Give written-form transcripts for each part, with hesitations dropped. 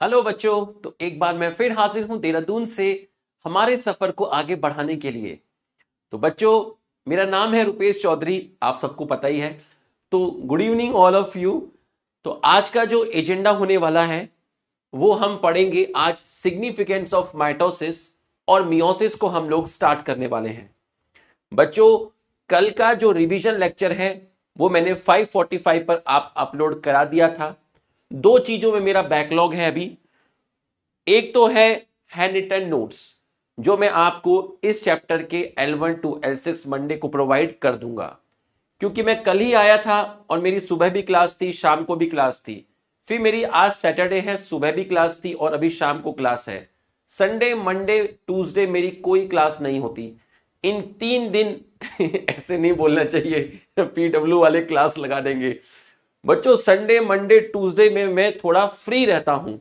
Hello बच्चों। तो एक बार मैं फिर हाजिर हूं देहरादून से हमारे सफर को आगे बढ़ाने के लिए। तो बच्चों, मेरा नाम है रुपेश चौधरी, आप सबको पता ही है। तो good evening all of you. तो आज का जो एजेंडा होने वाला है वो हम पढ़ेंगे आज सिग्निफिकेंस ऑफ माइटोसिस और मियोसिस को हम लोग स्टार्ट करने वाले हैं। बच्चों, कल का जो रिवीजन लेक्चर है वो मैंने 5:45 पर आप अपलोड करा दिया था। दो चीजों में मेरा बैकलॉग है अभी। एक तो है हैंड रिटन नोट्स जो मैं आपको इस चैप्टर के L1 टू L6 मंडे को प्रोवाइड कर दूंगा, क्योंकि मैं कल ही आया था और मेरी सुबह भी क्लास थी, शाम को भी क्लास थी। फिर मेरी आज सैटरडे है, सुबह भी क्लास थी और अभी शाम को क्लास है। संडे, मंडे, ट्यूसडे मेरी कोई क्लास नहीं होती। इन 3 दिन ऐसे नहीं बोलना चाहिए, PW वाले क्लास लगा देंगे। बच्चों, संडे, मंडे, ट्यूसडे में मैं थोड़ा फ्री रहता हूं,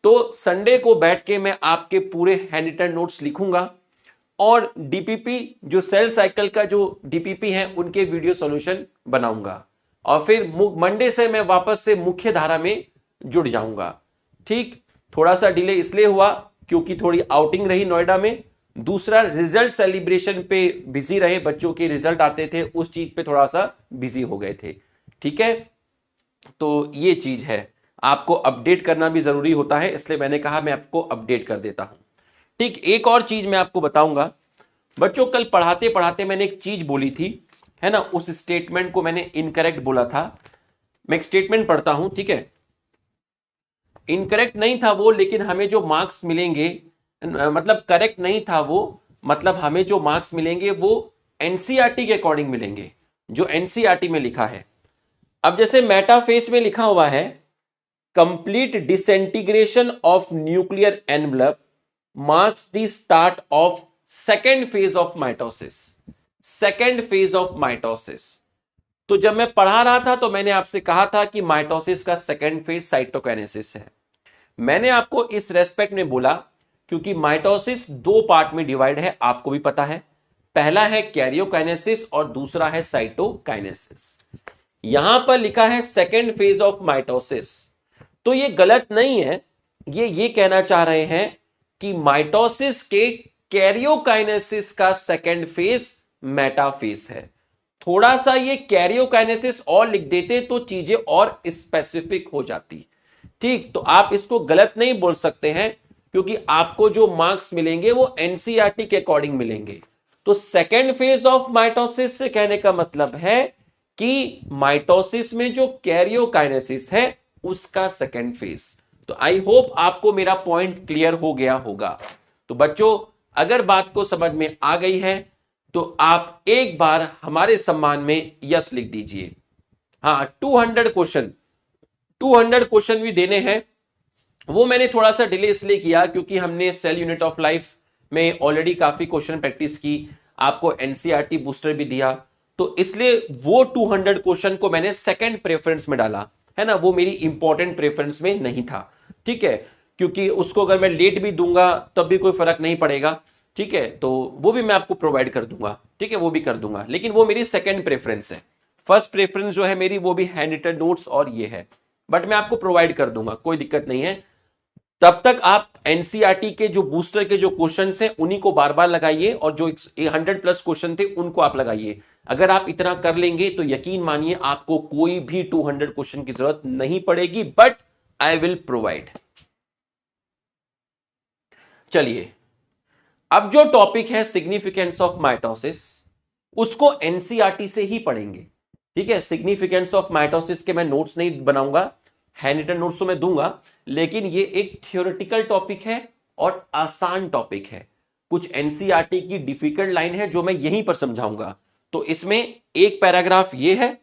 तो संडे को बैठ के मैं आपके पूरे हैंड रिटन नोट्स लिखूंगा और डीपीपी जो सेल साइकिल का जो डीपीपी है उनके वीडियो सॉल्यूशन बनाऊंगा और फिर मंडे से मैं वापस से मुख्य धारा में जुड़ जाऊंगा। ठीक, थोड़ा सा डिले इसलिए हुआ क्योंकि थोड़ी आउटिंग रही नोएडा में। दूसरा, रिजल्ट सेलिब्रेशन पे बिजी रहे, बच्चों के रिजल्ट आते थे, उस चीज पे थोड़ा सा बिजी हो गए थे। ठीक है, तो ये चीज है, आपको अपडेट करना भी जरूरी होता है, इसलिए मैंने कहा मैं आपको अपडेट कर देता हूं। ठीक, एक और चीज मैं आपको बताऊंगा। बच्चों, कल पढ़ाते पढ़ाते मैंने एक चीज बोली थी, है ना, उस स्टेटमेंट को मैंने इनकरेक्ट बोला था। मैं एक स्टेटमेंट पढ़ता हूं, ठीक है। इनकरेक्ट नहीं था वो, लेकिन हमें जो मार्क्स मिलेंगे, मतलब करेक्ट नहीं था वो, मतलब हमें जो मार्क्स मिलेंगे वो एनसीईआरटी के अकॉर्डिंग मिलेंगे, जो एनसीईआरटी में लिखा है। अब जैसे मेटाफेस में लिखा हुआ है, complete disintegration of nuclear envelope marks the start of second phase of mitosis. Second phase of mitosis. तो जब मैं पढ़ा रहा था तो मैंने आपसे कहा था कि माइटोसिस का सेकेंड फेज साइटोकाइनेसिस है। मैंने आपको इस रेस्पेक्ट में बोला क्योंकि माइटोसिस दो पार्ट में डिवाइड है, आपको भी पता है। पहला है कैरियोकाइनेसिस और दूसरा है साइटोकाइनेसिस। यहां पर लिखा है सेकेंड फेज ऑफ माइटोसिस, तो ये गलत नहीं है। ये कहना चाह रहे हैं कि माइटोसिस के कैरियोकाइनेसिस का सेकेंड फेज मेटाफेज है। थोड़ा सा ये कैरियोकाइनेसिस और लिख देते तो चीजें और स्पेसिफिक हो जाती। ठीक, तो आप इसको गलत नहीं बोल सकते हैं, क्योंकि आपको जो मार्क्स मिलेंगे वो एनसीईआरटी के अकॉर्डिंग मिलेंगे। तो सेकेंड फेज ऑफ माइटोसिस से कहने का मतलब है कि माइटोसिस में जो कैरियोकाइनेसिस है उसका सेकेंड फेज। तो आई होप आपको मेरा पॉइंट क्लियर हो गया होगा। तो बच्चों, अगर बात को समझ में आ गई है तो आप एक बार हमारे सम्मान में यस लिख दीजिए। हाँ, 200 क्वेश्चन भी देने हैं। वो मैंने थोड़ा सा डिले इसलिए किया क्योंकि हमने सेल यूनिट ऑफ लाइफ में ऑलरेडी काफी क्वेश्चन प्रैक्टिस की, आपको एनसीईआरटी बूस्टर भी दिया, तो इसलिए वो 200 क्वेश्चन को मैंने सेकंड प्रेफरेंस में डाला, है ना, वो मेरी इंपॉर्टेंट प्रेफरेंस में नहीं था। ठीक है, क्योंकि उसको अगर मैं लेट भी दूंगा तब भी कोई फर्क नहीं पड़ेगा। ठीक है, तो वो भी मैं आपको प्रोवाइड कर दूंगा। ठीक है, वो भी कर दूंगा, लेकिन वो मेरी सेकंड प्रेफरेंस है। फर्स्ट प्रेफरेंस जो है मेरी वो भी हैंड रिटन नोट्स और ये है, बट मैं आपको प्रोवाइड कर दूंगा, कोई दिक्कत नहीं है। तब तक आप एनसीईआरटी के जो बूस्टर के जो क्वेश्चन हैं उन्हीं को बार बार लगाइए और जो 100+ क्वेश्चन थे उनको आप लगाइए। अगर आप इतना कर लेंगे तो यकीन मानिए आपको कोई भी 200 क्वेश्चन की जरूरत नहीं पड़ेगी, बट आई विल प्रोवाइड। चलिए, अब जो टॉपिक है सिग्निफिकेंस ऑफ माइटोसिस, उसको एनसीईआरटी से ही पढ़ेंगे। ठीक है, सिग्निफिकेंस ऑफ माइटोसिस के मैं नोट्स नहीं बनाऊंगा, हैंड रिटन नोट्स तो मैं दूंगा, लेकिन ये एक थ्योरेटिकल टॉपिक है और आसान टॉपिक है। कुछ एनसीईआरटी की डिफिकल्ट लाइन है जो मैं यहीं पर समझाऊंगा। तो इसमें एक पैराग्राफ ये है,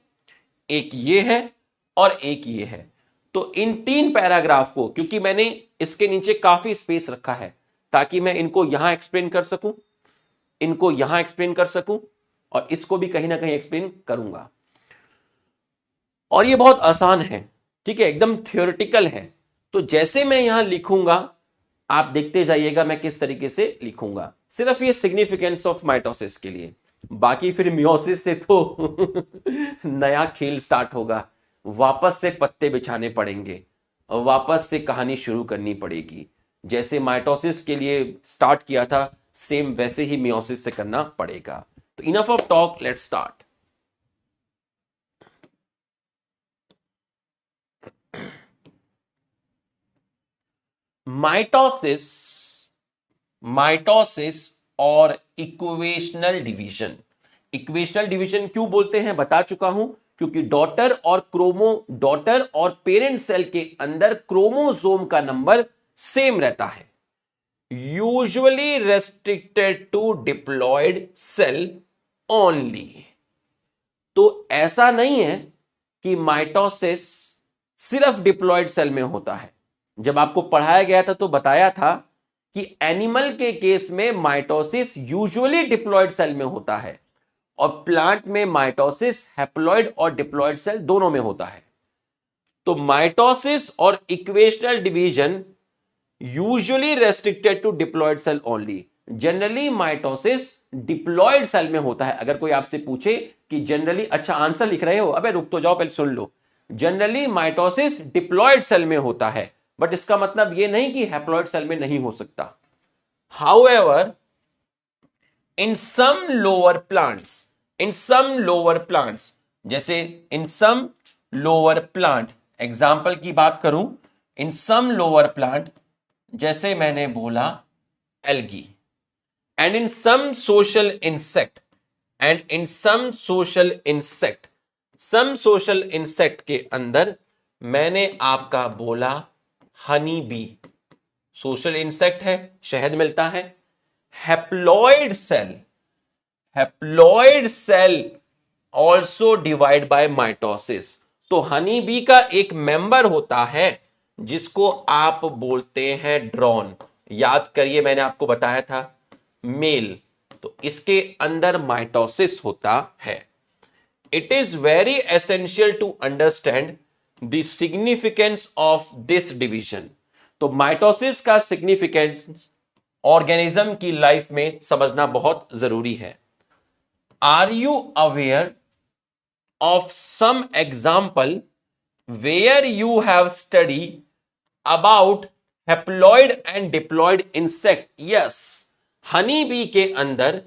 एक ये है और एक ये है। तो इन 3 पैराग्राफ को, क्योंकि मैंने इसके नीचे काफी स्पेस रखा है ताकि मैं इनको यहां एक्सप्लेन कर सकूं, इनको यहां एक्सप्लेन कर सकूं और इसको भी कहीं ना कहीं एक्सप्लेन करूंगा। और ये बहुत आसान है, ठीक है, एकदम थ्योरेटिकल है। तो जैसे मैं यहां लिखूंगा आप देखते जाइएगा मैं किस तरीके से लिखूंगा, सिर्फ ये सिग्निफिकेंस ऑफ माइटोसिस के लिए। बाकी फिर मियोसिस से तो नया खेल स्टार्ट होगा, वापस से पत्ते बिछाने पड़ेंगे वापस से कहानी शुरू करनी पड़ेगी। जैसे माइटोसिस के लिए स्टार्ट किया था, सेम वैसे ही मियोसिस से करना पड़ेगा। तो enough of talk, let's start. Mitosis, mitosis और इक्वेशनल डिवीजन। इक्वेशनल डिवीजन क्यों बोलते हैं बता चुका हूं, क्योंकि डॉटर और पेरेंट सेल के अंदर क्रोमोसोम का नंबर सेम रहता है, usually restricted to diploid cell only. तो ऐसा नहीं है कि माइटोसिस सिर्फ डिप्लॉयड सेल में होता है। जब आपको पढ़ाया गया था तो बताया था कि एनिमल के केस में माइटोसिस यूजुअली डिप्लॉयड सेल में होता है और प्लांट में माइटोसिस हैप्लॉयड और डिप्लॉयड सेल दोनों में होता है। तो माइटोसिस और equational division usually restricted to diploid cell only. Generally mitosis diploid cell में होता है। अगर कोई आपसे पूछे कि जनरली, अच्छा आंसर लिख रहे हो, अबे रुक तो जाओ, पहले सुन लो। जनरली माइटोसिस डिप्लॉयड सेल में होता है, बट इसका मतलब यह नहीं कि हैप्लॉयड सेल में नहीं हो सकता। However in some lower plants, जैसे in some lower plant, example की बात करूं, इन सम लोअर प्लांट, जैसे मैंने बोला algae, and in some social insect के अंदर मैंने आपका बोला हनी बी, सोशल इंसेक्ट है, शहद मिलता है। Haploid cell also divide by mitosis. तो हनी बी का एक मेंबर होता है जिसको आप बोलते हैं ड्रोन। याद करिए, मैंने आपको बताया था मेल, तो इसके अंदर माइटोसिस होता है। It is very essential to understand the significance of this division. तो माइटोसिस का सिग्निफिकेंस ऑर्गेनिज्म की लाइफ में समझना बहुत जरूरी है। Are you aware of some example where you have study about haploid and diploid insect? Yes, honey bee के अंदर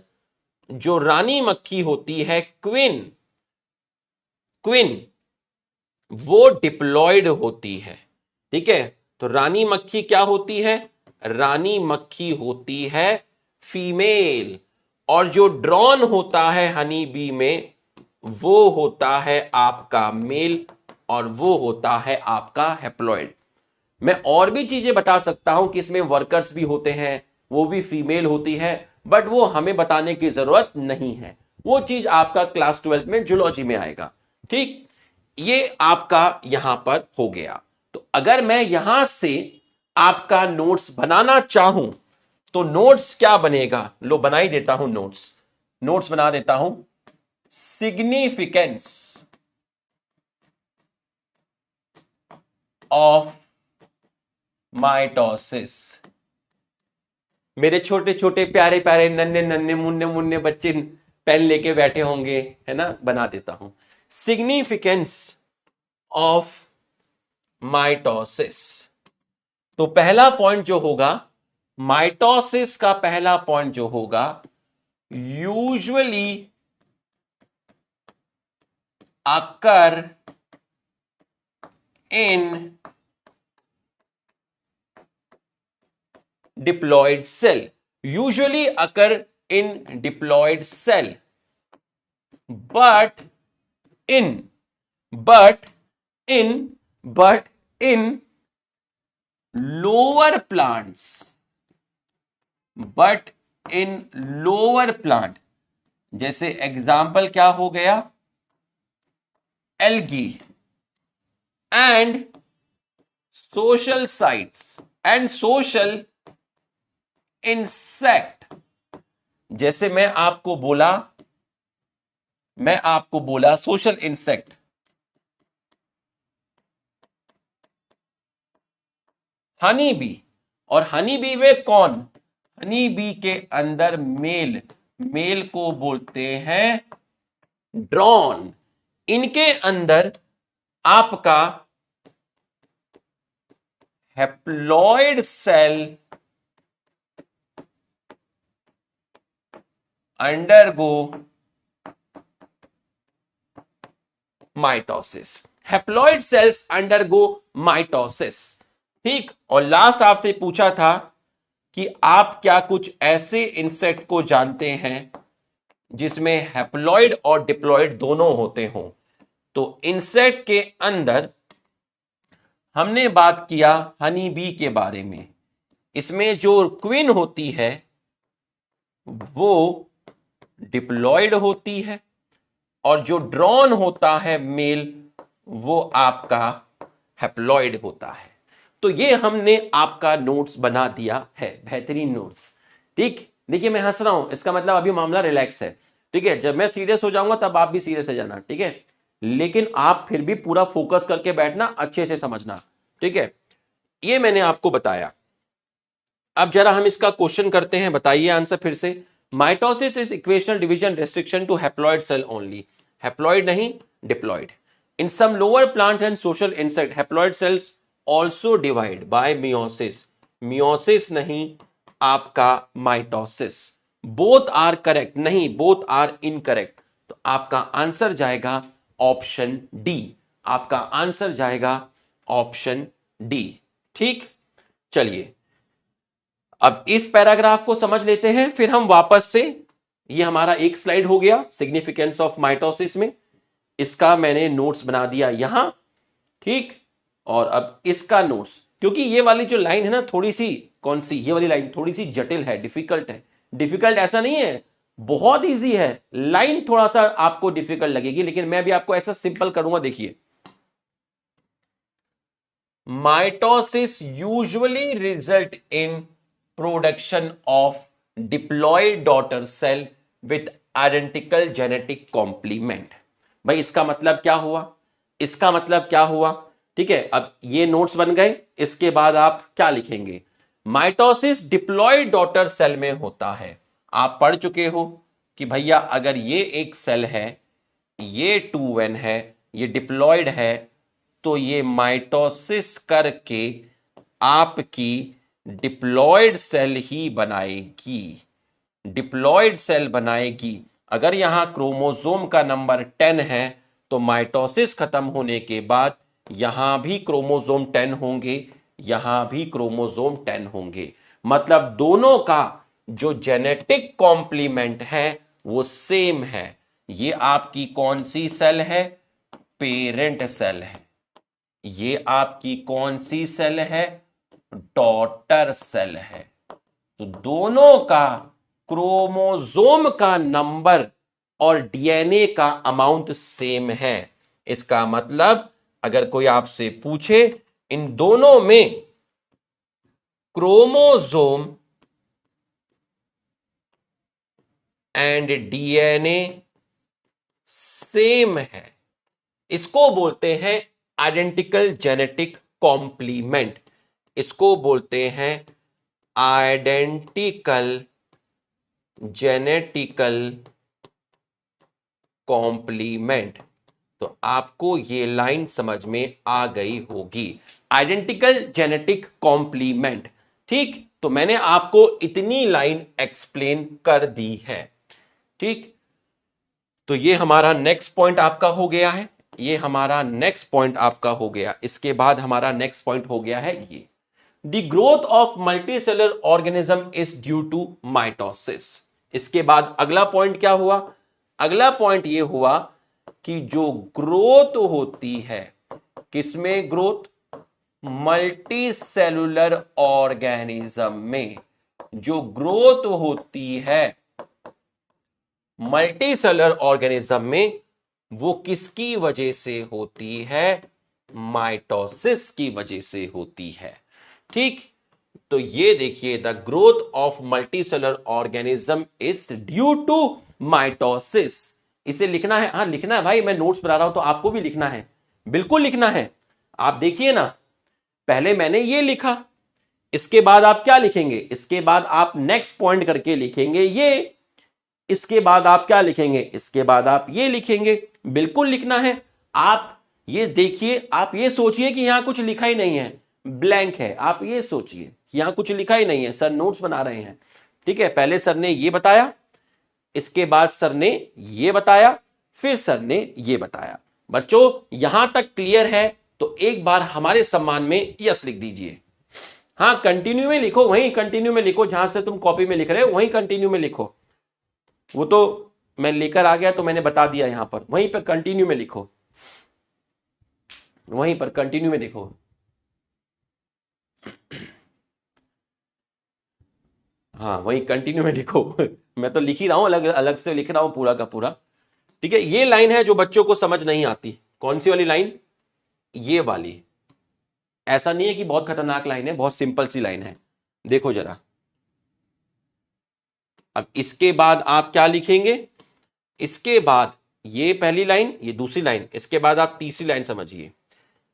जो रानी मक्खी होती है, क्वीन, वो डिप्लॉयड होती है। ठीक है, तो रानी मक्खी क्या होती है? रानी मक्खी होती है फीमेल, और जो ड्रोन होता है हनी बी में, वो होता है आपका मेल, और वो होता है आपका हैप्लॉयड। मैं और भी चीजें बता सकता हूं कि इसमें वर्कर्स भी होते हैं, वो भी फीमेल होती है, बट वो हमें बताने की जरूरत नहीं है। वो चीज आपका क्लास 12 में जूलॉजी में आएगा। ठीक, ये आपका यहां पर हो गया। तो अगर मैं यहां से आपका नोट्स बनाना चाहूं तो नोट्स क्या बनेगा? लो बना ही देता हूं, नोट्स बना देता हूं। Significance of mitosis. मेरे छोटे छोटे प्यारे प्यारे नन्हे नन्हे मुन्ने मुन्ने बच्चे पेन लेके बैठे होंगे, है ना? बना देता हूं सिग्निफिकेंस ऑफ माइटोसिस। तो पहला पॉइंट जो होगा, माइटोसिस का पहला पॉइंट जो होगा, usually occur in diploid cell, usually occur in diploid cell, but in lower plants, जैसे एग्जाम्पल क्या हो गया? Algae and social sites and social insect. जैसे मैं आपको बोला सोशल इंसेक्ट, हनी बी, और हनी बी में कौन? हनी बी के अंदर मेल को बोलते हैं ड्रोन। इनके अंदर आपका haploid cell undergo mitosis. Haploid cells undergo mitosis. ठीक, और लास्ट आपसे पूछा था कि आप क्या कुछ ऐसे इंसेक्ट को जानते हैं जिसमें हैप्लॉयड और डिप्लॉयड दोनों होते हों। तो इंसेक्ट के अंदर हमने बात किया हनी बी के बारे में। इसमें जो क्वीन होती है वो डिप्लॉयड होती है और जो ड्रोन होता है मेल वो आपका हैप्लॉयड होता है। तो ये हमने आपका नोट्स बना दिया है, बेहतरीन नोट्स। ठीक, देखिए मैं हंस रहा हूं, इसका मतलब अभी मामला रिलैक्स है। ठीक है, जब मैं सीरियस हो जाऊंगा तब आप भी सीरियस हो जाना। ठीक है, लेकिन आप फिर भी पूरा फोकस करके बैठना, अच्छे से समझना। ठीक है, ये मैंने आपको बताया। अब जरा हम इसका क्वेश्चन करते हैं, बताइए आंसर फिर से। Mitosis is equational division restriction to haploid cell only. Haploid नहीं, diploid. In some lower plant and social insect haploid cells also divide by meiosis. Meiosis नहीं, आपका माइटोसिस। बोथ आर करेक्ट नहीं, both are incorrect. तो आपका answer जाएगा option D. आपका answer जाएगा option D. ठीक, चलिए अब इस पैराग्राफ को समझ लेते हैं, फिर हम वापस से, ये हमारा एक स्लाइड हो गया सिग्निफिकेंस ऑफ माइटोसिस में, इसका मैंने नोट्स बना दिया यहां। ठीक, और अब इसका नोट्स, क्योंकि ये वाली जो लाइन है ना थोड़ी सी, कौन सी, ये वाली लाइन थोड़ी सी जटिल है, डिफिकल्ट है। डिफिकल्ट ऐसा नहीं है, बहुत इजी है, लाइन थोड़ा सा आपको डिफिकल्ट लगेगी, लेकिन मैं भी आपको ऐसा सिंपल करूंगा। देखिए, mitosis usually result in production of diploid daughter cell with identical genetic complement. भाई इसका मतलब क्या हुआ, इसका मतलब क्या हुआ। ठीक है, अब ये नोट्स बन गए, इसके बाद आप क्या लिखेंगे। माइटोसिस डिप्लॉयड डॉटर सेल में होता है। आप पढ़ चुके हो कि भैया अगर ये एक सेल है, ये 2n है, ये डिप्लॉयड है, तो ये माइटोसिस करके आपकी डिप्लॉयड सेल ही बनाएगी, डिप्लॉयड सेल बनाएगी। अगर यहां क्रोमोसोम का नंबर 10 है तो माइटोसिस खत्म होने के बाद यहां भी क्रोमोसोम 10 होंगे, यहां भी क्रोमोसोम 10 होंगे। मतलब दोनों का जो जेनेटिक कॉम्प्लीमेंट है वो सेम है। ये आपकी कौन सी सेल है, पेरेंट सेल है। ये आपकी कौन सी सेल है, डॉटर सेल है। तो दोनों का क्रोमोसोम का नंबर और डीएनए का अमाउंट सेम है। इसका मतलब अगर कोई आपसे पूछे इन दोनों में क्रोमोसोम एंड डीएनए सेम है, इसको बोलते हैं आइडेंटिकल जेनेटिक कॉम्प्लीमेंट। इसको बोलते हैं आइडेंटिकल जेनेटिकल कॉम्प्लीमेंट। तो आपको ये लाइन समझ में आ गई होगी, आइडेंटिकल जेनेटिक कॉम्प्लीमेंट। ठीक, तो मैंने आपको इतनी लाइन एक्सप्लेन कर दी है। ठीक, तो ये हमारा नेक्स्ट पॉइंट आपका हो गया है, ये हमारा नेक्स्ट पॉइंट आपका हो गया। इसके बाद हमारा नेक्स्ट पॉइंट हो गया है ये, the growth of multicellular organism is due to mitosis. इसके बाद अगला पॉइंट क्या हुआ, अगला पॉइंट ये हुआ कि जो ग्रोथ होती है, किसमें ग्रोथ, मल्टीसेलुलर ऑर्गेनिज्म में जो ग्रोथ होती है मल्टीसेलुलर ऑर्गेनिज्म में, वो किसकी वजह से होती है, माइटोसिस की वजह से होती है। ठीक, तो ये देखिए, the growth of multicellular organism is due to mitosis. इसे लिखना है, हाँ लिखना है भाई, मैं नोट्स बना रहा हूं तो आपको भी लिखना है, बिल्कुल लिखना है। आप देखिए ना, पहले मैंने ये लिखा, इसके बाद आप क्या लिखेंगे, इसके बाद आप नेक्स्ट पॉइंट करके लिखेंगे ये, इसके बाद आप क्या लिखेंगे, इसके बाद आप ये लिखेंगे, बिल्कुल लिखना है। आप ये देखिए, आप ये सोचिए कि यहां कुछ लिखा ही नहीं है, ब्लैंक है। आप ये सोचिए यहां कुछ लिखा ही नहीं है, सर नोट्स बना रहे हैं। ठीक है, पहले सर ने ये बताया, इसके बाद सर ने ये बताया, फिर सर ने ये बताया। बच्चों यहां तक क्लियर है तो एक बार हमारे सम्मान में यस लिख दीजिए। हाँ कंटिन्यू में लिखो, वहीं कंटिन्यू में लिखो जहां से तुम कॉपी में लिख रहे हो, वहीं कंटिन्यू में लिखो। वो तो मैं लेकर आ गया तो मैंने बता दिया, यहां पर वहीं पर कंटिन्यू में लिखो, वहीं पर कंटिन्यू में लिखो। हाँ वहीं कंटिन्यू में लिखो मैं तो लिख ही रहा हूं, अलग अलग से लिख रहा हूं पूरा का पूरा। ठीक है, ये लाइन है जो बच्चों को समझ नहीं आती। कौन सी वाली लाइन? ये वाली। ऐसा नहीं है कि बहुत खतरनाक लाइन है, बहुत सिंपल सी लाइन है। देखो जरा, अब इसके बाद आप क्या लिखेंगे? इसके बाद ये पहली लाइन, ये दूसरी लाइन, इसके बाद आप तीसरी लाइन समझिए।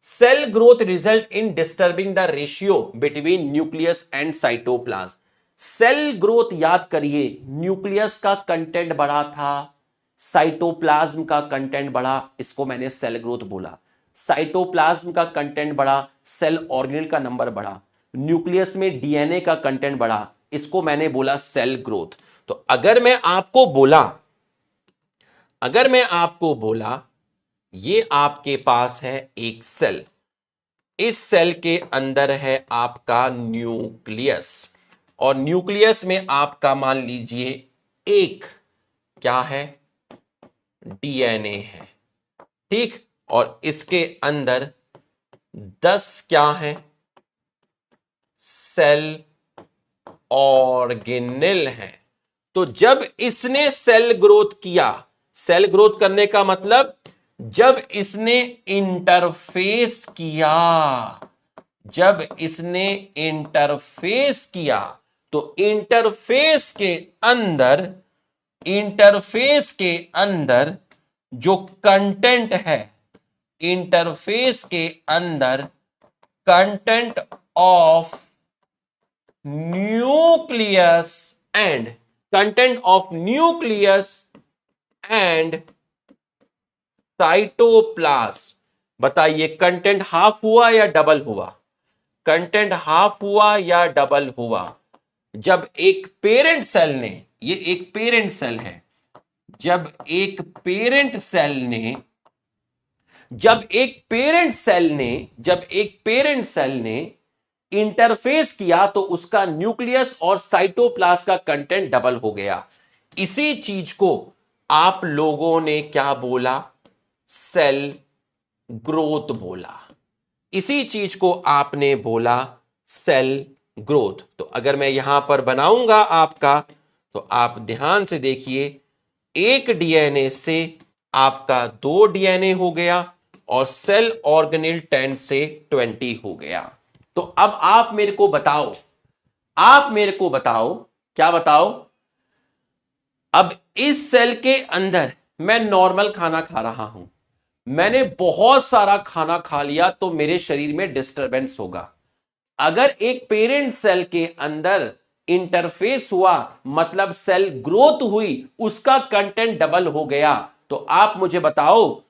Cell growth result in disturbing the ratio between nucleus and cytoplasm. Cell growth याद करिए, न्यूक्लियस का कंटेंट बढ़ा था, साइटोप्लाज्म का कंटेंट बढ़ा, इसको मैंने सेल ग्रोथ बोला। साइटोप्लाज्म का कंटेंट बढ़ा, सेल ऑर्गेनेल का नंबर बढ़ा। न्यूक्लियस में डीएनए का कंटेंट बढ़ा, इसको मैंने बोला सेल ग्रोथ। तो अगर मैं आपको बोला ये आपके पास है एक सेल, इस सेल के अंदर है आपका न्यूक्लियस, और न्यूक्लियस में आपका मान लीजिए एक क्या है? डीएनए है। ठीक, और इसके अंदर 10 क्या है? सेल ऑर्गेनेल है। तो जब इसने सेल ग्रोथ किया, सेल ग्रोथ करने का मतलब जब इसने इंटरफेस किया, जब इसने इंटरफेस किया, तो इंटरफेस के अंदर जो कंटेंट है, इंटरफेस के अंदर content of nucleus and cytoplasm. बताइए कंटेंट हाफ हुआ या डबल हुआ? कंटेंट हाफ हुआ या डबल हुआ? जब एक पेरेंट सेल ने, ये एक पेरेंट सेल है, जब एक पेरेंट सेल ने इंटरफेस किया तो उसका न्यूक्लियस और साइटोप्लाज्म का कंटेंट डबल हो गया। इसी चीज को आप लोगों ने क्या बोला? सेल ग्रोथ बोला। इसी चीज को आपने बोला सेल ग्रोथ। तो अगर मैं यहां पर बनाऊंगा आपका, तो आप ध्यान से देखिए, एक डीएनए से आपका 2 डीएनए हो गया और सेल ऑर्गेनेल 10 से 20 हो गया। तो अब आप मेरे को बताओ, क्या बताओ? अब इस सेल के अंदर मैं नॉर्मल खाना खा रहा हूं, मैंने बहुत सारा खाना खा लिया तो मेरे शरीर में डिस्टरबेंस होगा। अगर एक पेरेंट सेल के अंदर इंटरफेस हुआ मतलब सेल ग्रोथ हुई, उसका कंटेंट डबल हो गया। तो आप मुझे बताओ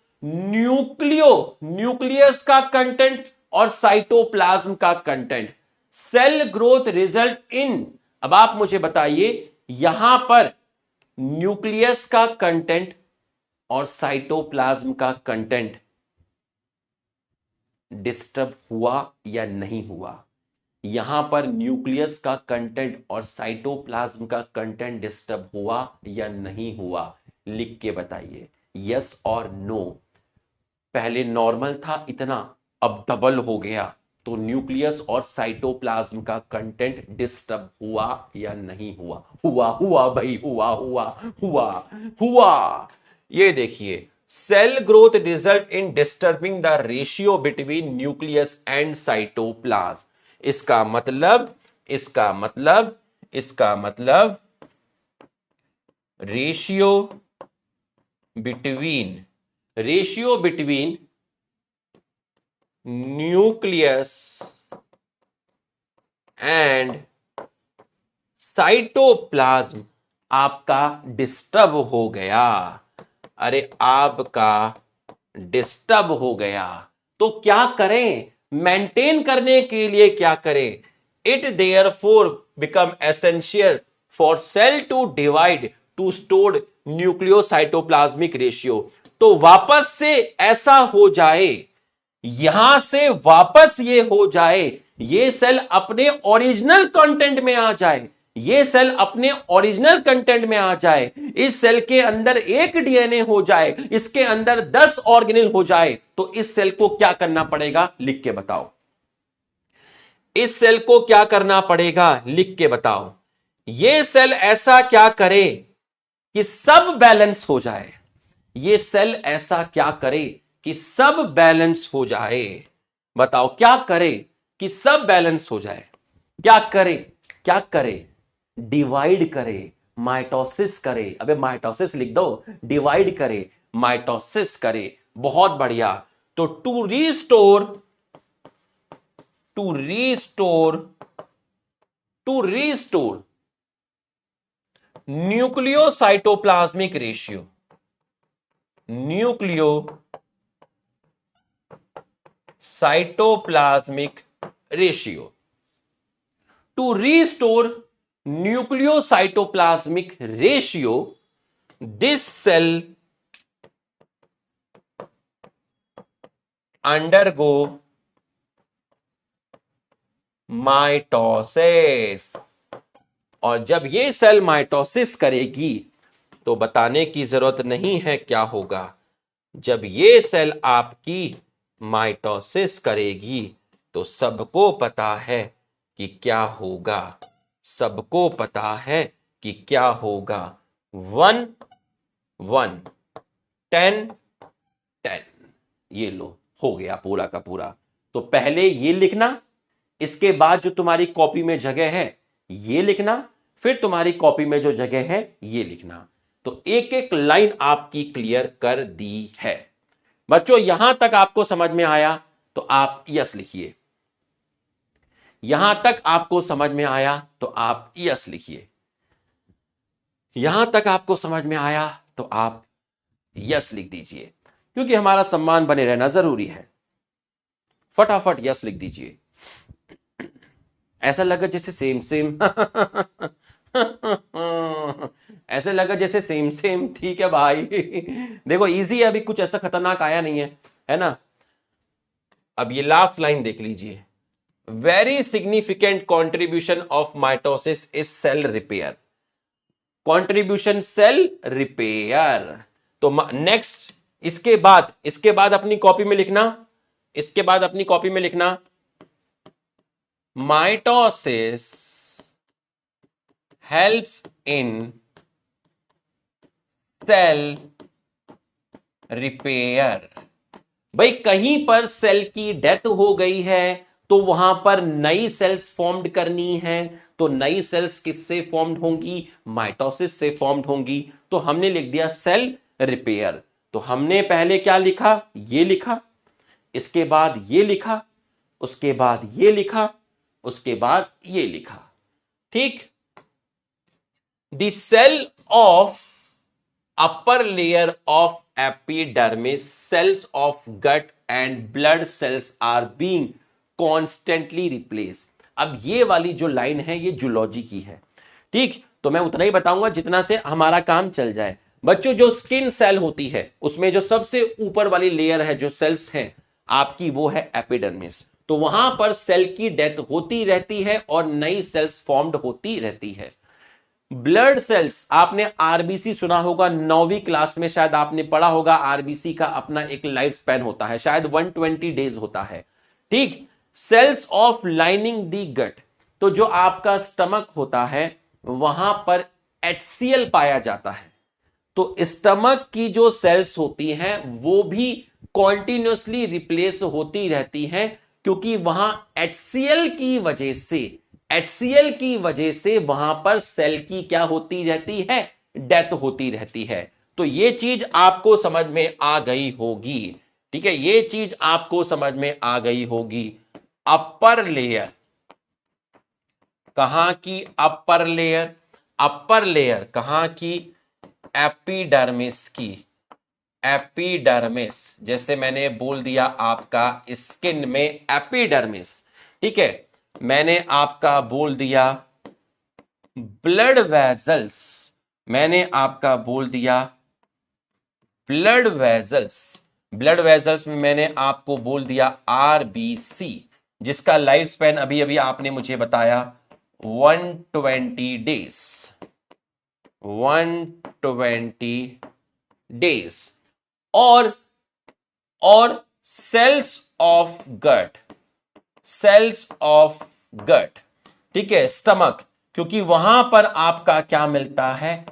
न्यूक्लियस का कंटेंट और साइटोप्लाज्म का content, cell growth result in. अब आप मुझे बताइए यहां पर न्यूक्लियस का कंटेंट और साइटोप्लाज्म का कंटेंट डिस्टर्ब हुआ या नहीं हुआ? यहां पर न्यूक्लियस का कंटेंट और साइटोप्लाज्म का कंटेंट डिस्टर्ब हुआ या नहीं हुआ? लिख के बताइए यस और नो। पहले नॉर्मल था इतना, अब डबल हो गया, तो न्यूक्लियस और साइटोप्लाज्म का कंटेंट डिस्टर्ब हुआ या नहीं हुआ? हुआ भाई, हुआ। ये देखिए, cell growth result in disturbing the ratio between nucleus and cytoplasm. इसका मतलब ratio between nucleus and cytoplasm आपका डिस्टर्ब हो गया। अरे आपका डिस्टर्ब हो गया तो क्या करें? मेंटेन करने के लिए क्या करे? It therefore become essential for cell to divide to store nucleocytoplasmic ratio. तो वापस से ऐसा हो जाए, यहां से वापस ये हो जाए, ये सेल अपने ओरिजिनल कंटेंट में आ जाए, ये सेल अपने ओरिजिनल कंटेंट में आ जाए, इस सेल के अंदर एक डीएनए हो जाए, इसके अंदर 10 ऑर्गेनेल हो जाए, तो इस सेल को क्या करना पड़ेगा? लिख के बताओ। इस सेल को क्या करना पड़ेगा? लिख के बताओ। ये सेल ऐसा क्या करे कि सब बैलेंस हो जाए? ये सेल ऐसा क्या करे कि सब बैलेंस हो जाए? बताओ क्या करे कि सब बैलेंस हो जाए? क्या करे? क्या करे? डिवाइड करे, माइटोसिस करे। अबे माइटोसिस लिख दो, डिवाइड करे, माइटोसिस करे। बहुत बढ़िया। तो to restore nucleocytoplasmic ratio, nucleocytoplasmic ratio, to restore nucleocytoplasmic ratio, this cell undergo mitosis. और जब ये सेल माइटोसिस करेगी तो बताने की जरूरत नहीं है क्या होगा। जब ये सेल आपकी माइटोसिस करेगी तो सबको पता है कि क्या होगा, सबको पता है कि क्या होगा। 1 1 10 10। ये लो, हो गया पूरा का पूरा। तो पहले ये लिखना, इसके बाद जो तुम्हारी कॉपी में जगह है ये लिखना, फिर तुम्हारी कॉपी में जो जगह है ये लिखना। तो एक एक लाइन आपकी क्लियर कर दी है। बच्चों यहां तक आपको समझ में आया तो आप यस लिखिए। यहां तक आपको समझ में आया तो आप यस लिखिए। यहां तक आपको समझ में आया तो आप यस लिख दीजिए, क्योंकि हमारा सम्मान बने रहना जरूरी है। फटाफट यस लिख दीजिए। ऐसा लगा जैसे सेम सेम ऐसे लगा जैसे सेम सेम। ठीक है भाई देखो इजी है, अभी कुछ ऐसा खतरनाक आया नहीं है ना। अब ये लास्ट लाइन देख लीजिए। Very significant contribution of mitosis is cell repair. Contribution cell repair. तो नेक्स्ट, इसके बाद अपनी कॉपी में लिखना, इसके बाद अपनी कॉपी में लिखना, mitosis helps in cell repair. भाई कहीं पर सेल की डेथ हो गई है तो वहां पर नई सेल्स फॉर्म्ड करनी है, तो नई सेल्स किससे फॉर्म्ड होंगी? माइटोसिस से फॉर्म्ड होंगी। तो हमने लिख दिया सेल रिपेयर। तो हमने पहले क्या लिखा? ये लिखा, इसके बाद ये लिखा, उसके बाद ये लिखा, उसके बाद ये लिखा। ठीक। The cell of upper layer of epidermis, cells of gut and blood cells are being constantly replace. अब ये वाली जो लाइन है ये जूलॉजी की है। ठीक, तो मैं उतना ही बताऊंगा जितना से हमारा काम चल जाए। बच्चों जो स्किन सेल होती है उसमें जो सबसे ऊपर वाली लेयर है, जो सेल्स है आपकी, वो है एपिडर्मिस। तो वहां पर सेल की डेथ होती रहती है और नई सेल्स फॉर्म्ड होती रहती है। ब्लड सेल्स, आपने आरबीसी सुना होगा, 9वीं क्लास में शायद आपने पढ़ा होगा। आरबीसी का अपना एक लाइफ स्पैन होता है, शायद 120 डेज होता है। ठीक। सेल्स ऑफ लाइनिंग दी गट, तो जो आपका स्टमक होता है वहां पर HCl पाया जाता है। तो स्टमक की जो सेल्स होती हैं वो भी कॉन्टिन्यूसली रिप्लेस होती रहती हैं, क्योंकि वहां HCl की वजह से वहां पर सेल की क्या होती रहती है? डेथ होती रहती है। तो ये चीज आपको समझ में आ गई होगी। ठीक है, ये चीज आपको समझ में आ गई होगी। अपर लेयर, कहां की अपर लेयर? अपर लेयर कहां की? एपिडर्मिस की। एपिडर्मिस, जैसे मैंने बोल दिया आपका स्किन में एपिडर्मिस, ठीक है, मैंने आपका बोल दिया ब्लड वेजल्स, मैंने आपका बोल दिया ब्लड वेजल्स, ब्लड वेजल्स में मैंने आपको बोल दिया आरबीसी, जिसका लाइफ स्पैन अभी अभी आपने मुझे बताया 120 डेज, 120 डेज। और cells of gut, cells of gut, ठीक है, स्टमक, क्योंकि वहां पर आपका क्या मिलता है,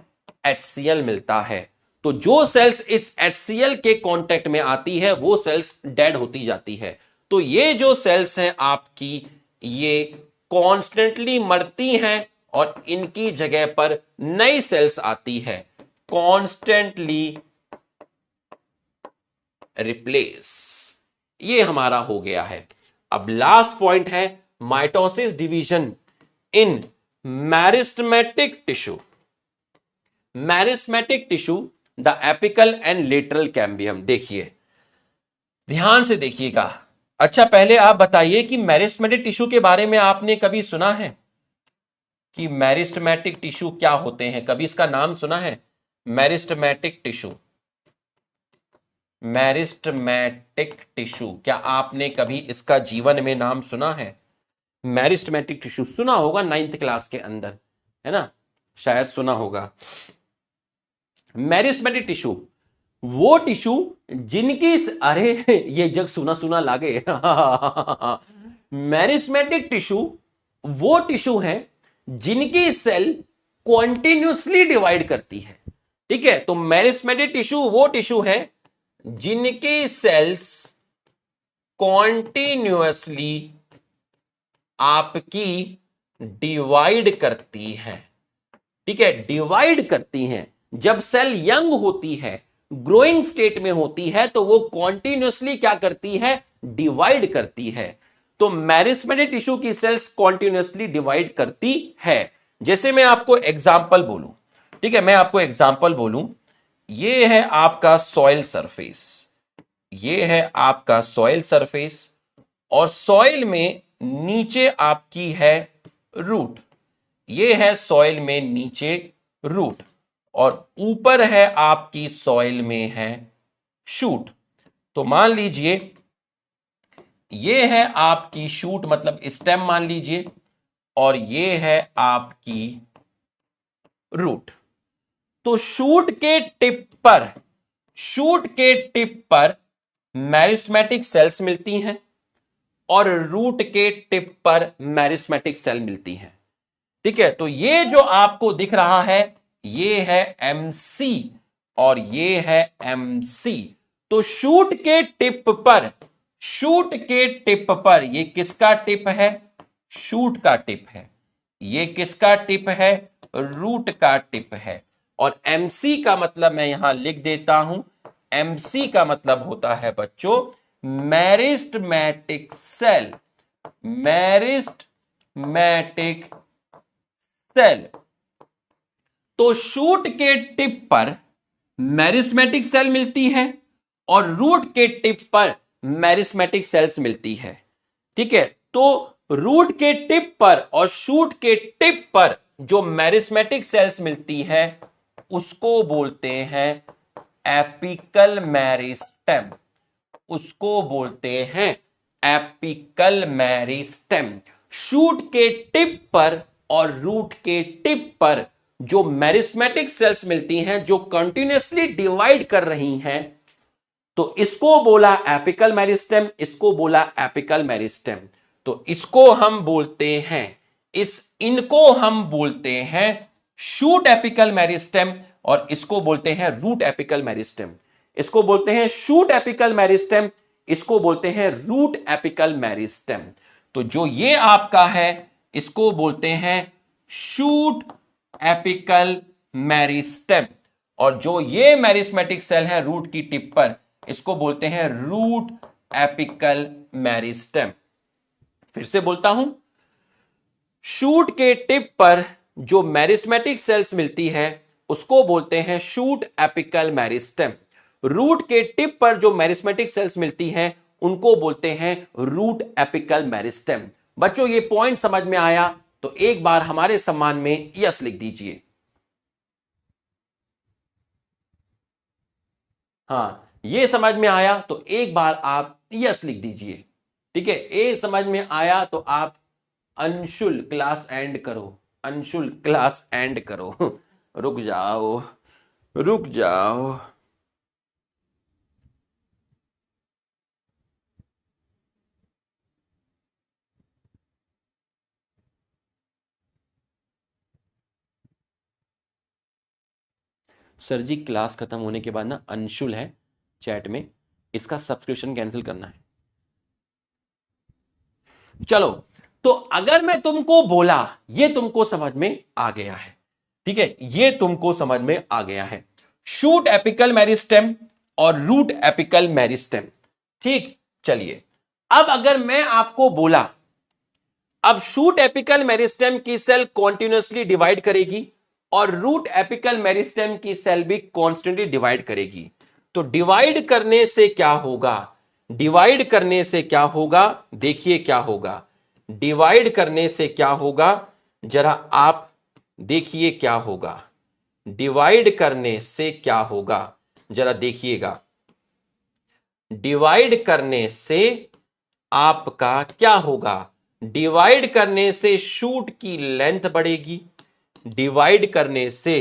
HCl मिलता है। तो जो सेल्स इस HCl के कांटेक्ट में आती है वो सेल्स डेड होती जाती है। तो ये जो सेल्स हैं आपकी, ये कॉन्स्टेंटली मरती हैं और इनकी जगह पर नई सेल्स आती है, कॉन्स्टेंटली रिप्लेस। ये हमारा हो गया है। अब लास्ट पॉइंट है mitosis division in meristematic tissue, meristematic tissue the apical and lateral cambium. देखिए, ध्यान से देखिएगा। अच्छा, पहले आप बताइए कि मैरिस्टेमेटिक टिश्यू के बारे में आपने कभी सुना है कि मैरिस्टेमेटिक टिश्यू क्या होते हैं? कभी इसका नाम सुना है? मैरिस्टेमेटिक टिश्यू, मैरिस्टेमेटिक टिश्यू, क्या आपने कभी इसका जीवन में नाम सुना है? मैरिस्टेमेटिक टिश्यू सुना होगा 9th क्लास के अंदर, है ना, शायद सुना होगा। मैरिस्टेमेटिक टिश्यू वो टिश्यू जिनकी, अरे ये जग सुना सुना लागे मैरिस्टेमेटिक टिश्यू वो टिश्यू है जिनकी सेल कॉन्टिन्यूसली डिवाइड करती है, ठीक है। तो मैरिस्टेमेटिक टिश्यू वो टिश्यू है जिनकी सेल्स कॉन्टिन्यूसली आपकी डिवाइड करती है, ठीक है, डिवाइड करती हैं। जब सेल यंग होती है, ग्रोइंग स्टेट में होती है, तो वो कॉन्टिन्यूसली क्या करती है, डिवाइड करती है। तो मैरिस्टेमेटिक टिश्यू की सेल्स कॉन्टिन्यूसली डिवाइड करती है। जैसे मैं आपको एग्जांपल बोलूं, ठीक है, मैं आपको एग्जांपल बोलूं, ये है आपका सॉइल सरफेस, ये है आपका सॉइल सरफेस, और सॉइल में नीचे आपकी है रूट, ये है सॉइल में नीचे रूट, और ऊपर है आपकी सॉइल में है शूट। तो मान लीजिए ये है आपकी शूट, मतलब स्टेम मान लीजिए, और ये है आपकी रूट। तो शूट के टिप पर, शूट के टिप पर मैरिस्टेमेटिक सेल्स मिलती हैं और रूट के टिप पर मैरिस्टेमेटिक सेल मिलती हैं, ठीक है। तो ये जो आपको दिख रहा है ये है MC और ये है MC। तो शूट के टिप पर, शूट के टिप पर, ये किसका टिप है, शूट का टिप है। ये किसका टिप है, रूट का टिप है। और MC का मतलब मैं यहां लिख देता हूं, MC का मतलब होता है बच्चों मैरिस्टेमेटिक सेल, मैरिस्टेमेटिक सेल। तो शूट के टिप पर मैरिस्टेमेटिक सेल मिलती है और रूट के टिप पर मैरिस्टेमेटिक सेल्स मिलती है, ठीक है। तो रूट के टिप पर और शूट के टिप पर जो मैरिस्टेमेटिक सेल्स मिलती है उसको बोलते हैं एपिकल मेरिस्टेम, उसको बोलते हैं एपिकल मेरिस्टेम। शूट के टिप पर और रूट के टिप पर जो मैरिस्टेमेटिक सेल्स मिलती हैं जो कंटिन्यूअसली डिवाइड कर रही हैं, तो इसको बोला एपिकल मेरिस्टेम, इसको बोला एपिकल मेरिस्टेम। तो इसको हम बोलते हैं, इनको हम बोलते हैं शूट एपिकल मेरिस्टेम और इसको बोलते हैं रूट एपिकल मेरिस्टेम। इसको बोलते हैं शूट एपिकल मेरिस्टेम, इसको बोलते हैं रूट एपिकल मेरिस्टेम। तो जो ये आपका है इसको बोलते हैं शूट एपिकल मेरिस्टेम, और जो ये मैरिस्टेमेटिक सेल है रूट की टिप पर इसको बोलते हैं रूट एपिकल मेरिस्टेम। फिर से बोलता हूं, शूट के टिप पर जो मैरिस्टेमेटिक सेल्स मिलती है उसको बोलते हैं शूट एपिकल मेरिस्टेम। रूट के टिप पर जो मेरिस्मेटिक सेल्स मिलती हैं उनको बोलते हैं रूट एपिकल मेरिस्टेम। बच्चों ये पॉइंट समझ में आया तो एक बार हमारे सम्मान में यस लिख दीजिए। हाँ, ये समझ में आया तो एक बार आप यस लिख दीजिए। ठीक है, ए समझ में आया तो आप अंशुल क्लास एंड करो, अंशुल क्लास एंड करो। रुक जाओ, रुक जाओ। सर जी क्लास खत्म होने के बाद ना अंशुल है चैट में, इसका सब्सक्रिप्शन कैंसिल करना है। चलो, तो अगर मैं तुमको बोला, ये तुमको समझ में आ गया है। ठीक है, ये तुमको समझ में आ गया है, शूट एपिकल मेरिस्टेम और रूट एपिकल मेरिस्टेम। ठीक, चलिए अब अगर मैं आपको बोला, अब शूट एपिकल मेरिस्टेम की सेल कॉन्टिन्यूसली डिवाइड करेगी और रूट एपिकल मेरिस्टेम की सेल भी कॉन्स्टेंटली डिवाइड करेगी, तो डिवाइड करने से क्या होगा, डिवाइड करने से क्या होगा, देखिए क्या होगा, डिवाइड करने से क्या होगा, जरा आप देखिए क्या होगा, डिवाइड करने से क्या होगा, जरा देखिएगा, डिवाइड करने से आपका क्या होगा, डिवाइड करने से शूट की लेंथ बढ़ेगी, डिवाइड करने से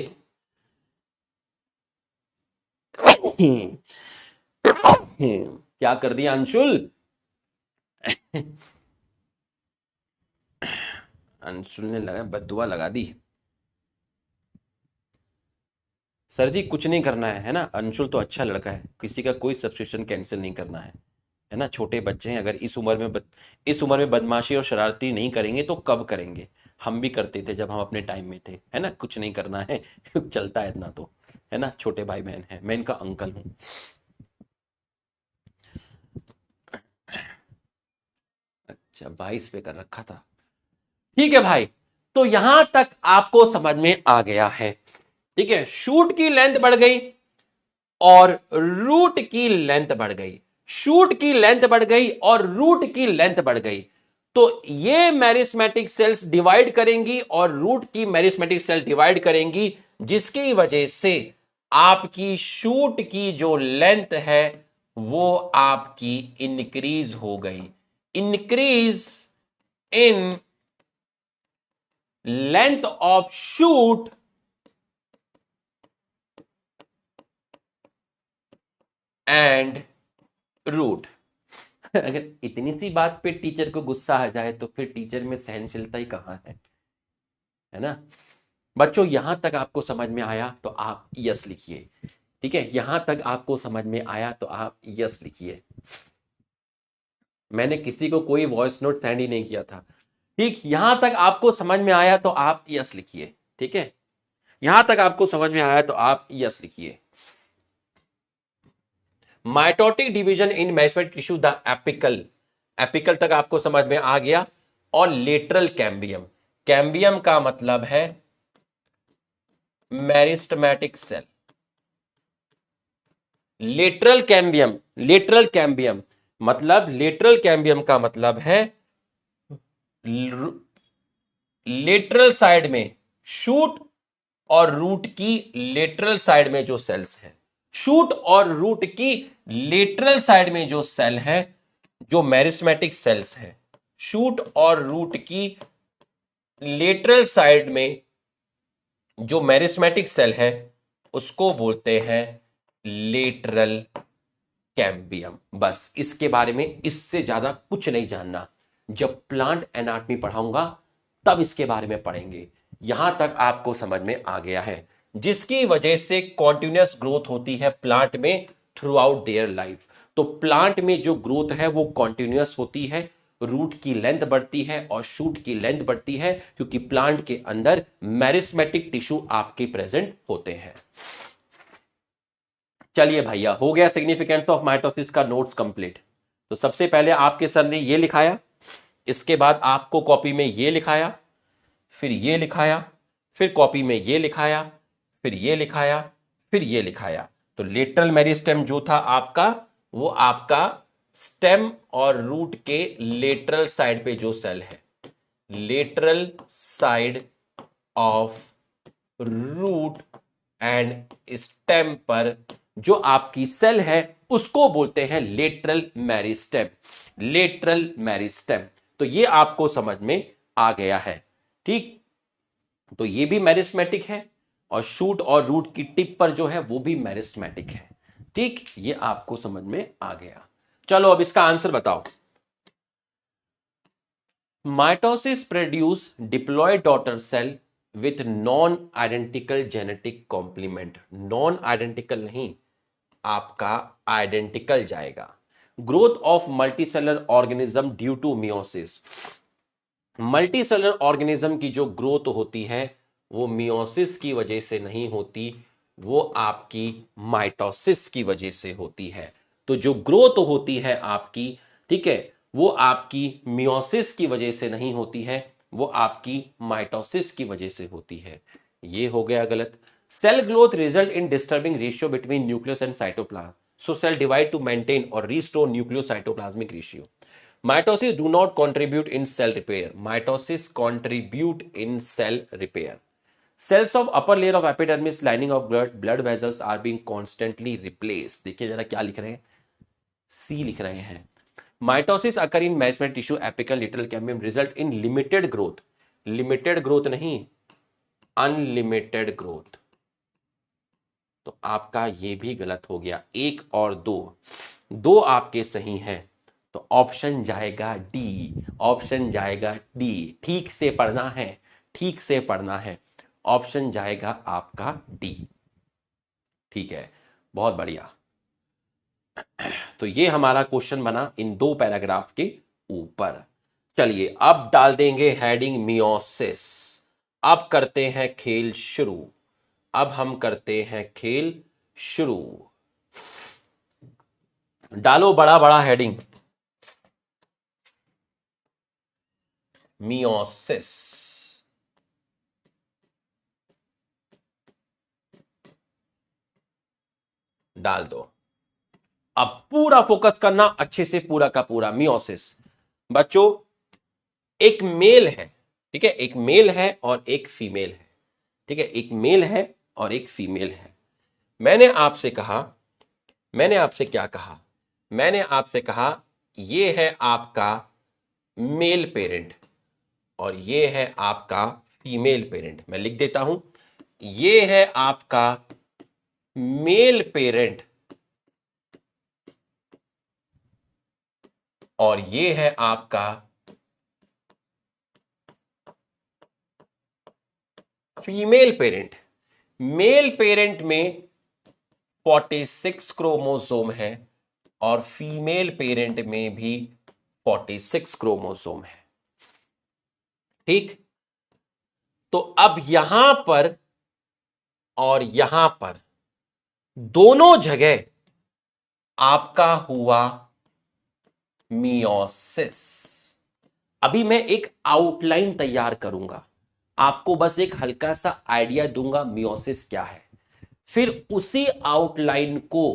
क्या कर दिया अंशुल, अंशुल ने लगा बद्दुआ लगा दी। सर जी कुछ नहीं करना है ना, अंशुल तो अच्छा लड़का है, किसी का कोई सब्सक्रिप्शन कैंसिल नहीं करना है ना, छोटे बच्चे हैं, अगर इस उम्र में बदमाशी और शरारती नहीं करेंगे तो कब करेंगे, हम भी करते थे जब हम अपने टाइम में थे, है ना, कुछ नहीं करना है। चलता है इतना तो, है ना, छोटे भाई बहन है, मैं इनका अंकल हूं। अच्छा 22 पे कर रखा था, ठीक है भाई, तो यहां तक आपको समझ में आ गया है। ठीक है, शूट की लेंथ बढ़ गई और रूट की लेंथ बढ़ गई, शूट की लेंथ बढ़ गई और रूट की लेंथ बढ़ गई, तो ये मेरिस्मेटिक सेल्स डिवाइड करेंगी और रूट की मेरिस्मेटिक सेल डिवाइड करेंगी, जिसकी वजह से आपकी शूट की जो लेंथ है वो आपकी इंक्रीज हो गई, increase in length of shoot and root. अगर इतनी सी बात पे टीचर को गुस्सा आ जाए तो फिर टीचर में सहनशीलता ही कहां है ना। बच्चों यहां तक आपको समझ में आया तो आप यस लिखिए। ठीक है, यहां तक आपको समझ में आया तो आप यस लिखिए। मैंने किसी को कोई वॉइस नोट सेंड ही नहीं किया था। ठीक, यहां तक आपको समझ में आया तो आप यस लिखिए। ठीक है, यहां तक आपको समझ में आया तो आप यस लिखिए। Mitotic division in meristematic tissue the apical, apical तक आपको समझ में आ गया। और लेटरल कैम्बियम, कैम्बियम का मतलब है meristematic cell, lateral cambium, lateral cambium मतलब, लेटरल कैम्बियम का मतलब है लेटरल साइड में शूट और रूट की लेटरल साइड में जो सेल्स है, शूट और रूट की लेटरल साइड में जो सेल है, जो मेरिस्मेटिक सेल्स है, शूट और रूट की लेटरल साइड में जो मेरिस्मेटिक सेल है उसको बोलते हैं लेटरल कैम्बियम। बस इसके बारे में इससे ज्यादा कुछ नहीं जानना, जब प्लांट एनाटॉमी पढ़ाऊंगा तब इसके बारे में पढ़ेंगे। यहां तक आपको समझ में आ गया है, जिसकी वजह से कॉन्टिन्यूअस ग्रोथ होती है प्लांट में थ्रू आउट देयर लाइफ। तो प्लांट में जो ग्रोथ है वो कॉन्टिन्यूअस होती है, रूट की लेंथ बढ़ती है और शूट की लेंथ बढ़ती है, क्योंकि प्लांट के अंदर मेरिस्मेटिक टिश्यू आपके प्रेजेंट होते हैं। चलिए भैया, हो गया सिग्निफिकेंस ऑफ माइटोसिस का नोट्स कंप्लीट। तो सबसे पहले आपके सर ने ये लिखाया, इसके बाद आपको कॉपी में ये लिखाया, फिर ये लिखाया, फिर कॉपी में ये लिखाया, फिर ये लिखाया, फिर ये लिखाया। तो लेटरल मेरिस्टेम जो था आपका, वो आपका स्टेम और रूट के लेटरल साइड पे जो सेल है, lateral side of root and stem पर जो आपकी सेल है उसको बोलते हैं लेटरल मेरिस्टेम, लेटरल मेरिस्टेम। तो ये आपको समझ में आ गया है, ठीक। तो ये भी मेरिस्मेटिक है और शूट और रूट की टिप पर जो है वो भी मेरिस्मेटिक है, ठीक। ये आपको समझ में आ गया। चलो अब इसका आंसर बताओ। Mitosis produce diploid daughter cell with non identical genetic complement. Non identical नहीं, आपका आइडेंटिकल जाएगा। Growth of multicellular organism due to meiosis. Multicellular organism की जो ग्रोथ होती है वो मियोसिस की वजह से नहीं होती, वो आपकी माइटोसिस की वजह से होती है। तो जो ग्रोथ होती है आपकी, ठीक है, वो आपकी मियोसिस की वजह से नहीं होती है, वो आपकी माइटोसिस की वजह से होती है। ये हो गया गलत। Cell growth result in disturbing ratio between nucleus and cytoplasm, so cell divide to maintain और restore nucleocytoplasmic ratio. Mitosis do not contribute in cell repair. Mitosis contribute in cell repair. Cells of upper layer of epidermis lining of blood vessels are being constantly replaced. देखिए जरा क्या लिख रहे हैं, C लिख रहे हैं। Mitosis occur in mesenchymal tissue, apical, lateral cambium, result in limited growth. Limited growth नहीं, unlimited growth। तो आपका ये भी गलत हो गया। एक और दो, दो आपके सही हैं, तो ऑप्शन जाएगा डी, ऑप्शन जाएगा डी। ठीक से पढ़ना है, ठीक से पढ़ना है। ऑप्शन जाएगा आपका डी, ठीक है, बहुत बढ़िया। तो ये हमारा क्वेश्चन बना इन दो पैराग्राफ के ऊपर। चलिए अब डाल देंगे हेडिंग मियोसिस। अब करते हैं खेल शुरू, अब हम करते हैं खेल शुरू। डालो बड़ा बड़ा हेडिंग, मियोसिस। डाल दो। अब पूरा फोकस करना अच्छे से, पूरा का पूरा मियोसिस। बच्चों एक मेल है, ठीक है, एक मेल है और एक फीमेल है, ठीक है, एक मेल है और एक फीमेल है। मैंने आपसे कहा, मैंने आपसे क्या कहा, मैंने आपसे कहा ये है आपका मेल पेरेंट और ये है आपका फीमेल पेरेंट। मैं लिख देता हूं, ये है आपका मेल पेरेंट और ये है आपका फीमेल पेरेंट। मेल पेरेंट में 46 क्रोमोसोम है और फीमेल पेरेंट में भी 46 क्रोमोसोम है, ठीक। तो अब यहां पर और यहां पर दोनों जगह आपका हुआ मियोसिस। अभी मैं एक आउटलाइन तैयार करूंगा, आपको बस एक हल्का सा आइडिया दूंगा मियोसिस क्या है, फिर उसी आउटलाइन को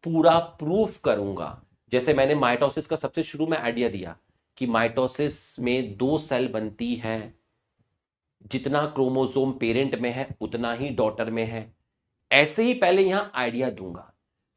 पूरा प्रूफ करूंगा। जैसे मैंने माइटोसिस का सबसे शुरू में आइडिया दिया कि माइटोसिस में दो सेल बनती है, जितना क्रोमोसोम पेरेंट में है उतना ही डॉटर में है, ऐसे ही पहले यहां आइडिया दूंगा।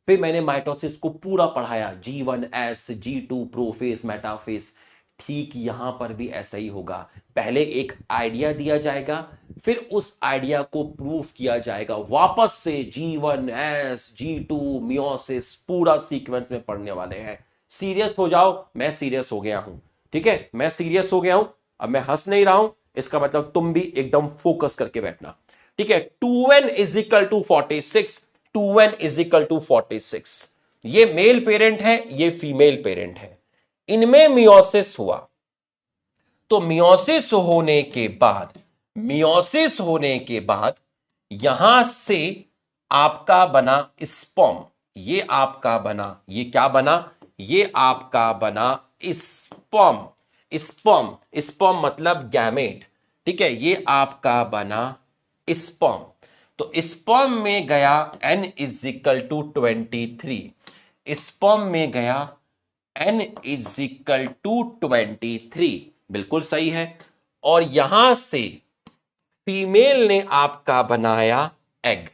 फिर मैंने माइटोसिस को पूरा पढ़ाया, G1S, G2 प्रोफेस, मेटाफेस। ठीक यहां पर भी ऐसा ही होगा, पहले एक आइडिया दिया जाएगा, फिर उस आइडिया को प्रूफ किया जाएगा वापस से। G1S, G2, मियोसिस, पूरा सीक्वेंस में पढ़ने वाले हैं। सीरियस हो जाओ, मैं सीरियस हो गया हूं, ठीक है, मैं सीरियस हो गया हूं। अब मैं हंस नहीं रहा हूं, इसका मतलब तुम भी एकदम फोकस करके बैठना, ठीक है। 2n is equal to 46, 2n is equal to 46। ये मेल पेरेंट है, ये फीमेल पेरेंट है, इनमें मियोसिस हुआ। तो मियोसिस होने के बाद, मियोसिस होने के बाद यहां से आपका बना स्पर्म, ये आपका बना, ये क्या बना, ये आपका बना स्पर्म। स्पर्म, स्पर्म मतलब गैमेट, ठीक है, ये आपका बना स्पर्म। तो स्पर्म में गया n is equal to 23, sperm में गया n इज इक्वल टू 23, बिल्कुल सही है। और यहां से फीमेल ने आपका बनाया एग।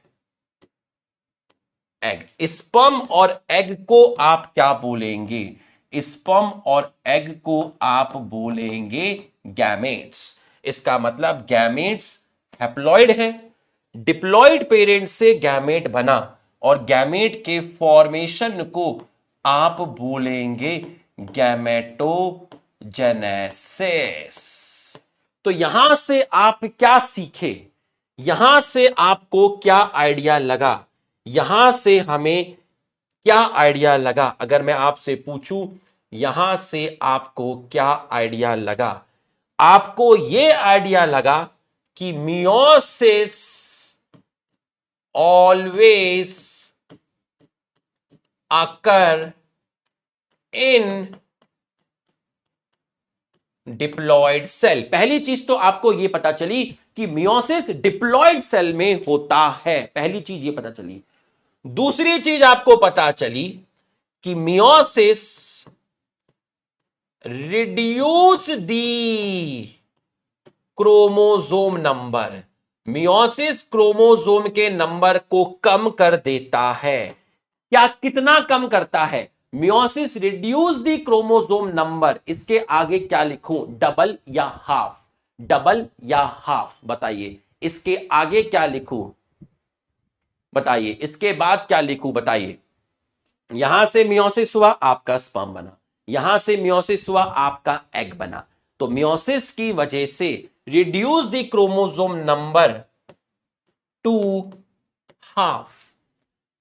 स्पर्म और एग को आप क्या बोलेंगे? स्पर्म और एग को आप बोलेंगे गैमेट्स। इसका मतलब गैमेट्स हैप्लॉइड है, डिप्लॉइड पेरेंट से गैमेट बना और गैमेट के फॉर्मेशन को आप बोलेंगे गैमेटोजेनेसिस। तो यहां से आप क्या सीखे? यहां से आपको क्या आइडिया लगा? यहां से हमें क्या आइडिया लगा? अगर मैं आपसे पूछूं यहां से आपको क्या आइडिया लगा? आपको यह आइडिया लगा कि मियोसिस ऑलवेज अकर इन डिप्लॉयड सेल। पहली चीज तो आपको यह पता चली कि मियोसिस डिप्लॉयड सेल में होता है, पहली चीज यह पता चली। दूसरी चीज आपको पता चली कि meiosis reduce the chromosome number, meiosis chromosome के नंबर को कम कर देता है। क्या कितना कम करता है? Meiosis reduce the chromosome number, इसके आगे क्या लिखूं? डबल या हाफ? डबल या हाफ बताइए, इसके आगे क्या लिखूं बताइए, इसके बाद क्या लिखूं बताइए। यहां से मियोसिस हुआ, आपका स्पर्म बना, यहां से मियोसिस हुआ, आपका एग बना। तो मियोसिस की वजह से reduce the chromosome number two half.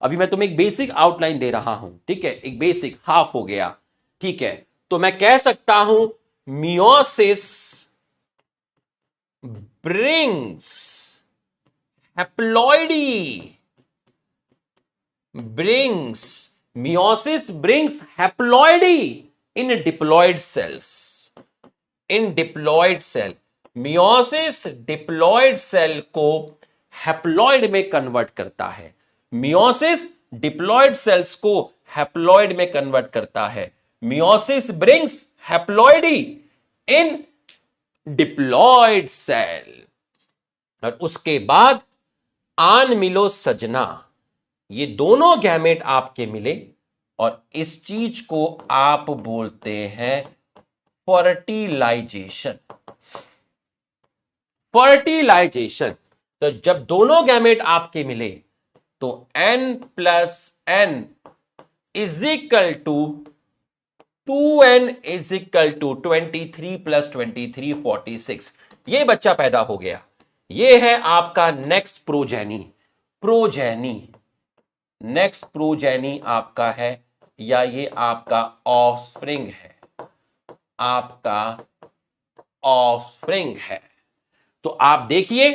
अभी मैं तुम्हें एक बेसिक आउटलाइन दे रहा हूं, ठीक है, एक बेसिक हाफ हो गया, ठीक है। तो मैं कह सकता हूं meiosis brings haploidy, brings meiosis brings haploidy in diploid cells, in diploid cell meiosis diploid cell को हैप्लॉइड में कन्वर्ट करता है, meiosis diploid cells को हैप्लॉइड में कन्वर्ट करता है। meiosis brings haploidy in diploid cell। और उसके बाद आन मिलो सजना, ये दोनों गैमेट आपके मिले और इस चीज को आप बोलते हैं फर्टिलाइजेशन। फर्टिलाइजेशन। तो जब दोनों गैमेट आपके मिले तो n+n is equal to 2n is equal to 23 + 23 46, ये बच्चा पैदा हो गया। ये है आपका नेक्स्ट प्रोजेनी। नेक्स्ट प्रोजेनी आपका है या ये आपका ऑफस्प्रिंग है, आपका ऑफस्प्रिंग है। तो आप देखिए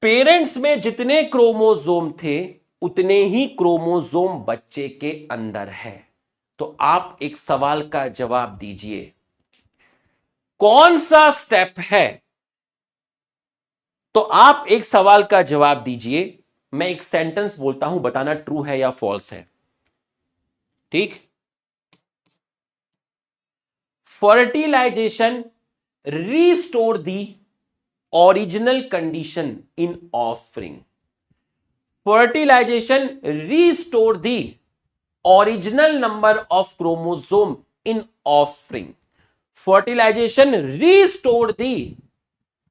पेरेंट्स में जितने क्रोमोसोम थे उतने ही क्रोमोसोम बच्चे के अंदर है। तो आप एक सवाल का जवाब दीजिए, कौन सा स्टेप है? तो आप एक सवाल का जवाब दीजिए, मैं एक सेंटेंस बोलता हूं, बताना ट्रू है या फॉल्स है, ठीक। Fertilization restore the original condition in offspring. Fertilization restore the original number of chromosome in offspring. Fertilization restore the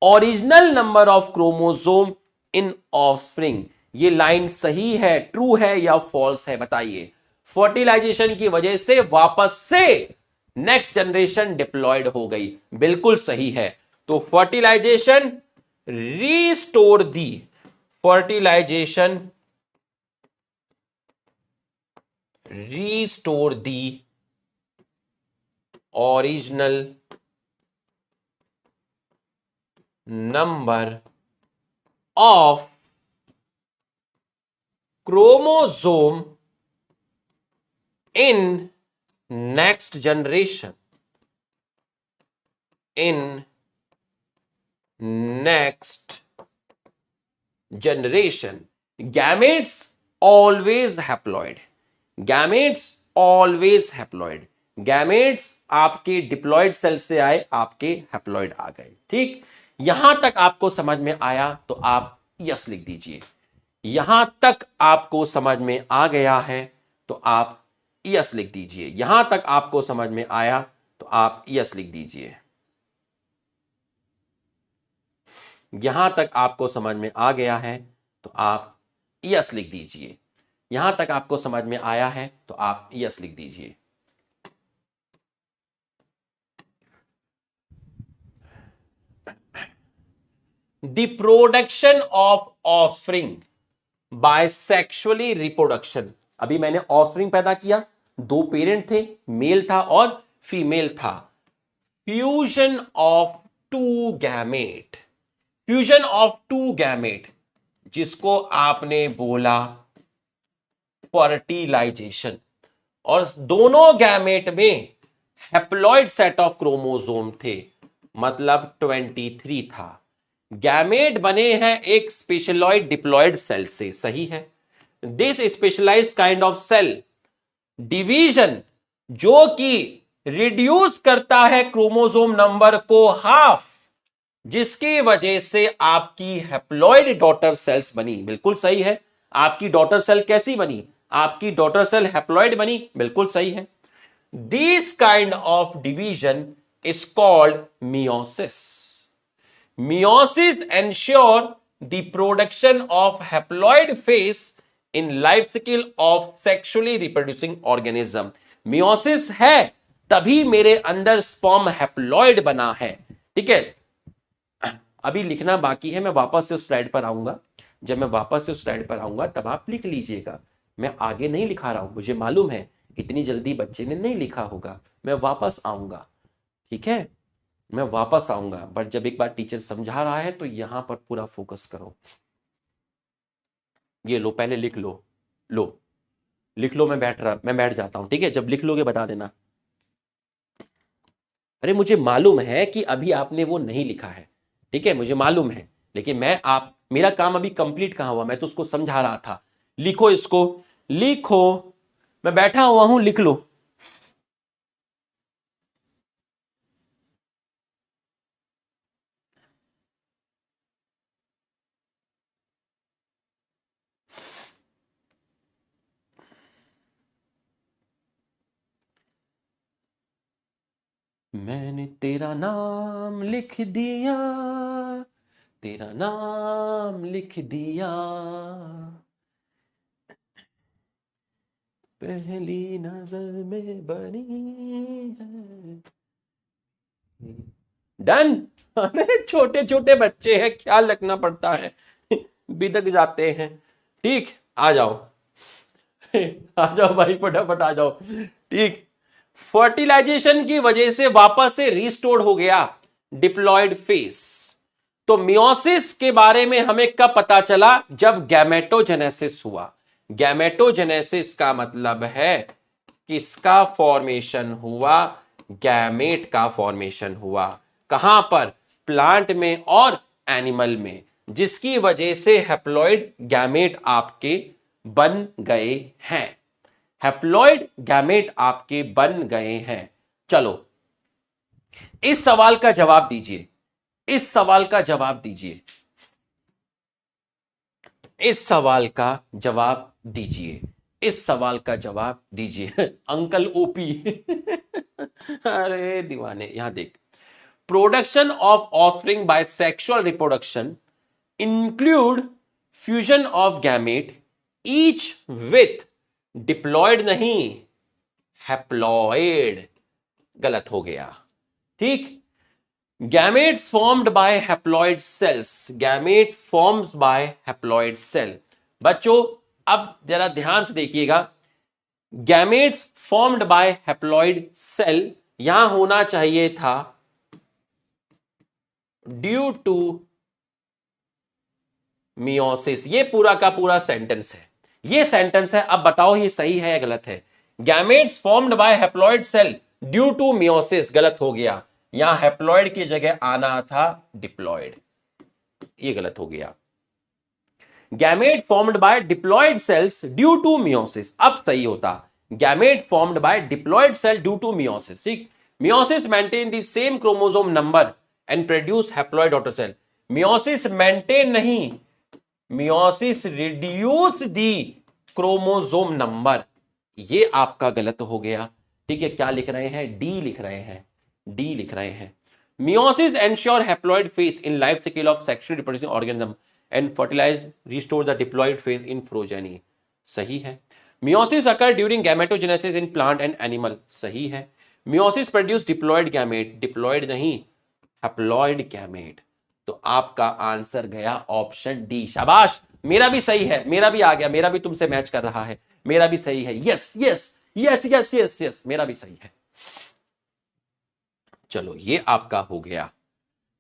original number of chromosome in offspring. ये लाइन सही है, ट्रू है या फॉल्स है बताइए। फर्टिलाइजेशन की वजह से वापस से नेक्स्ट जनरेशन डिप्लॉयड हो गई, बिल्कुल सही है। तो fertilization restore the, fertilization restore the original number of chromosome in next generation, in next generation, gametes always haploid, gametes always haploid, gametes आपके डिप्लॉयड सेल से आए, आपके हैप्लॉयड आ गए। ठीक, यहां तक आपको समझ में आया तो आप यस लिख दीजिए। यहां तक आपको समझ में आ गया है तो आप यस लिख दीजिए। यहां तक आपको समझ में आया तो आप यस लिख दीजिए। यहां तक आपको समझ में आ गया है तो आप यस लिख दीजिए। यहां तक आपको समझ में आया है तो आप यस लिख दीजिए। The production of offspring by sexually reproduction. अभी मैंने ऑफस्प्रिंग पैदा किया, दो पेरेंट थे, मेल था और फीमेल था। Fusion of two gamete, fusion of two gamete जिसको आपने बोला फर्टिलाइजेशन, और दोनों गैमेट में हैप्लॉइड सेट ऑफ क्रोमोसोम थे, मतलब 23 था। गैमेट बने हैं एक स्पेशलॉइड डिप्लॉयड सेल से, सही है। This specialize kind of cell division जो कि रिड्यूस करता है क्रोमोसोम नंबर को हाफ, जिसकी वजह से आपकी हैप्लॉइड डॉटर सेल्स बनी। बिल्कुल सही है। आपकी डॉटर सेल कैसी बनी? आपकी डॉटर सेल हैप्लॉइड बनी, बिल्कुल सही है। This kind of division is called meiosis. Meiosis ensure the production of haploid phase in life cycle of sexually reproducing organism. Meiosis है तभी मेरे अंदर स्पर्म हैप्लॉइड बना है। ठीक है, अभी लिखना बाकी है, मैं वापस से उस स्लाइड पर आऊंगा। जब मैं वापस से उस स्लाइड पर आऊंगा तब आप लिख लीजिएगा। मैं आगे नहीं लिखा रहा हूं, मुझे मालूम है इतनी जल्दी बच्चे ने नहीं लिखा होगा। मैं वापस आऊंगा, ठीक है, मैं वापस आऊंगा, बट जब एक बार टीचर समझा रहा है तो यहां पर पूरा फोकस करो। ये लो, पहले लिख लो, लो लिख लो। मैं बैठ जाता हूं, ठीक है। जब लिख लोगे बता देना। अरे मुझे मालूम है कि अभी आपने वो नहीं लिखा है, ठीक है, मुझे मालूम है, लेकिन मेरा काम अभी कंप्लीट कहां हुआ, मैं तो उसको समझा रहा था। लिखो इसको, लिखो, मैं बैठा हुआ हूं, लिख लो। मैंने तेरा नाम लिख दिया, तेरा नाम लिख दिया, पहली नजर में बनी है। डन। अरे छोटे छोटे बच्चे हैं, ख्याल रखना पड़ता है, बिदक जाते हैं। ठीक, आ जाओ, आ जाओ भाई, फटाफट आ जाओ। ठीक, फर्टिलाइजेशन की वजह से वापस से रिस्टोर्ड हो गया डिप्लॉयड फेस। तो मियोसिस के बारे में हमें कब पता चला? जब गैमेटोजेनेसिस हुआ। गैमेटोजेनेसिस का मतलब है किसका फॉर्मेशन हुआ? गैमेट का फॉर्मेशन हुआ। कहां पर? प्लांट में और एनिमल में, जिसकी वजह से हैप्लॉइड गैमेट आपके बन गए हैं। हैप्लॉइड गैमेट आपके बन गए हैं। चलो, इस सवाल का जवाब दीजिए, इस सवाल का जवाब दीजिए, इस सवाल का जवाब दीजिए, इस सवाल का जवाब दीजिए। Uncle OP. अरे दीवाने, यहां देख। Production of offspring by sexual reproduction include fusion of gamete each with diploid नहीं, हैप्लॉइड। गलत हो गया। ठीक, gametes formed by haploid cells, gamete forms by haploid cell. बच्चों अब जरा ध्यान से देखिएगा, gametes formed by haploid cell यहां होना चाहिए था ड्यू टू मियोसिस। ये पूरा का पूरा सेंटेंस है, ये सेंटेंस है। अब बताओ ये सही है या गलत है? Gametes formed by haploid cell due to meiosis, गलत हो गया। यहां हैप्लॉइड की जगह आना था डिप्लॉयड, ये गलत हो गया। Gamete formed by diploid cells due to meiosis, अब सही होता, gamete formed by diploid cell due to meiosis, ठीक। Meiosis maintain the same chromosome number and produce haploid daughter cell. Meiosis maintain नहीं, meiosis reduce the chromosome number, ये आपका गलत हो गया, ठीक है। क्या लिख रहे हैं, डी लिख रहे हैं, डी लिख रहे हैं। Meiosis ensure haploid phase in life cycle of sexually reproducing organism and fertilize restore the diploid phase in progeny, सही है। Meiosis occur during gametogenesis in plant and animal, सही है। Meiosis produce diploid gamete, diploid नहीं haploid gamete, तो आपका answer गया option D. शाबाश, मेरा भी सही है, मेरा भी आ गया, मेरा भी तुमसे मैच कर रहा है, मेरा भी सही है, yes yes yes yes yes yes, मेरा भी सही है। चलो ये आपका हो गया,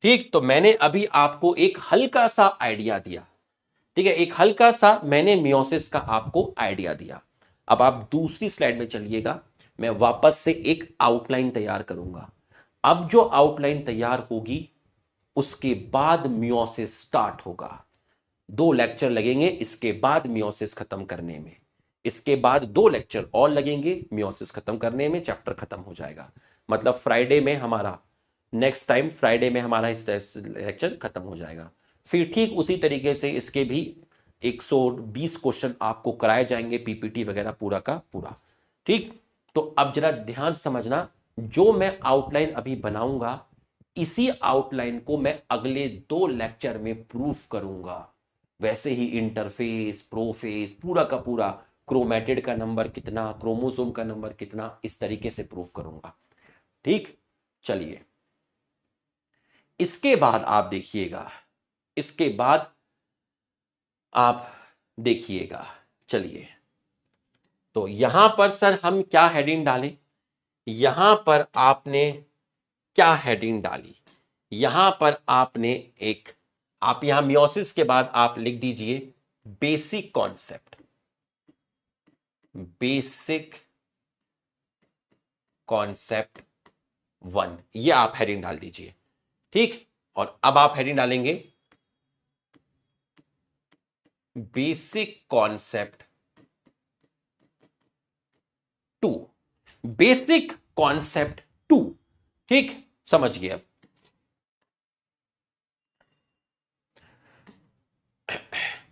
ठीक। तो मैंने अभी आपको एक हल्का सा आइडिया दिया, ठीक है, एक हल्का सा मैंने मियोसिस का आपको आइडिया दिया। अब आप दूसरी स्लाइड में चलिएगा, मैं वापस से एक आउटलाइन तैयार करूंगा। अब जो आउटलाइन तैयार होगी उसके बाद मियोसिस स्टार्ट होगा। 2 लेक्चर लगेंगे इसके बाद मियोसिस खत्म करने में, इसके बाद 2 लेक्चर और लगेंगे मियोसिस खत्म करने में, चैप्टर खत्म हो जाएगा। मतलब फ्राइडे में हमारा, नेक्स्ट टाइम फ्राइडे में हमारा इस लेक्चर खत्म हो जाएगा। फिर ठीक उसी तरीके से इसके भी 120 क्वेश्चन आपको कराए जाएंगे, पीपीटी वगैरह पूरा का पूरा, ठीक। तो अब जरा ध्यान समझना, जो मैं आउटलाइन अभी बनाऊंगा इसी आउटलाइन को मैं अगले 2 लेक्चर में प्रूफ करूंगा। वैसे ही इंटरफेस, प्रोफेस, पूरा का पूरा, क्रोमेटिड का नंबर कितना, क्रोमोसोम का नंबर कितना, इस तरीके से प्रूफ करूंगा, ठीक। चलिए इसके बाद आप देखिएगा, इसके बाद आप देखिएगा, चलिए। तो यहां पर सर हम क्या हेडिंग डालें, यहां पर आपने क्या हेडिंग डाली, यहां पर आपने एक, आप यहां मियोसिस के बाद आप लिख दीजिए बेसिक कॉन्सेप्ट, बेसिक कॉन्सेप्ट 1, ये आप हेडिंग डाल दीजिए, ठीक। और अब आप हेडिंग डालेंगे बेसिक कॉन्सेप्ट 2, बेसिक कॉन्सेप्ट 2, ठीक, समझिए। अब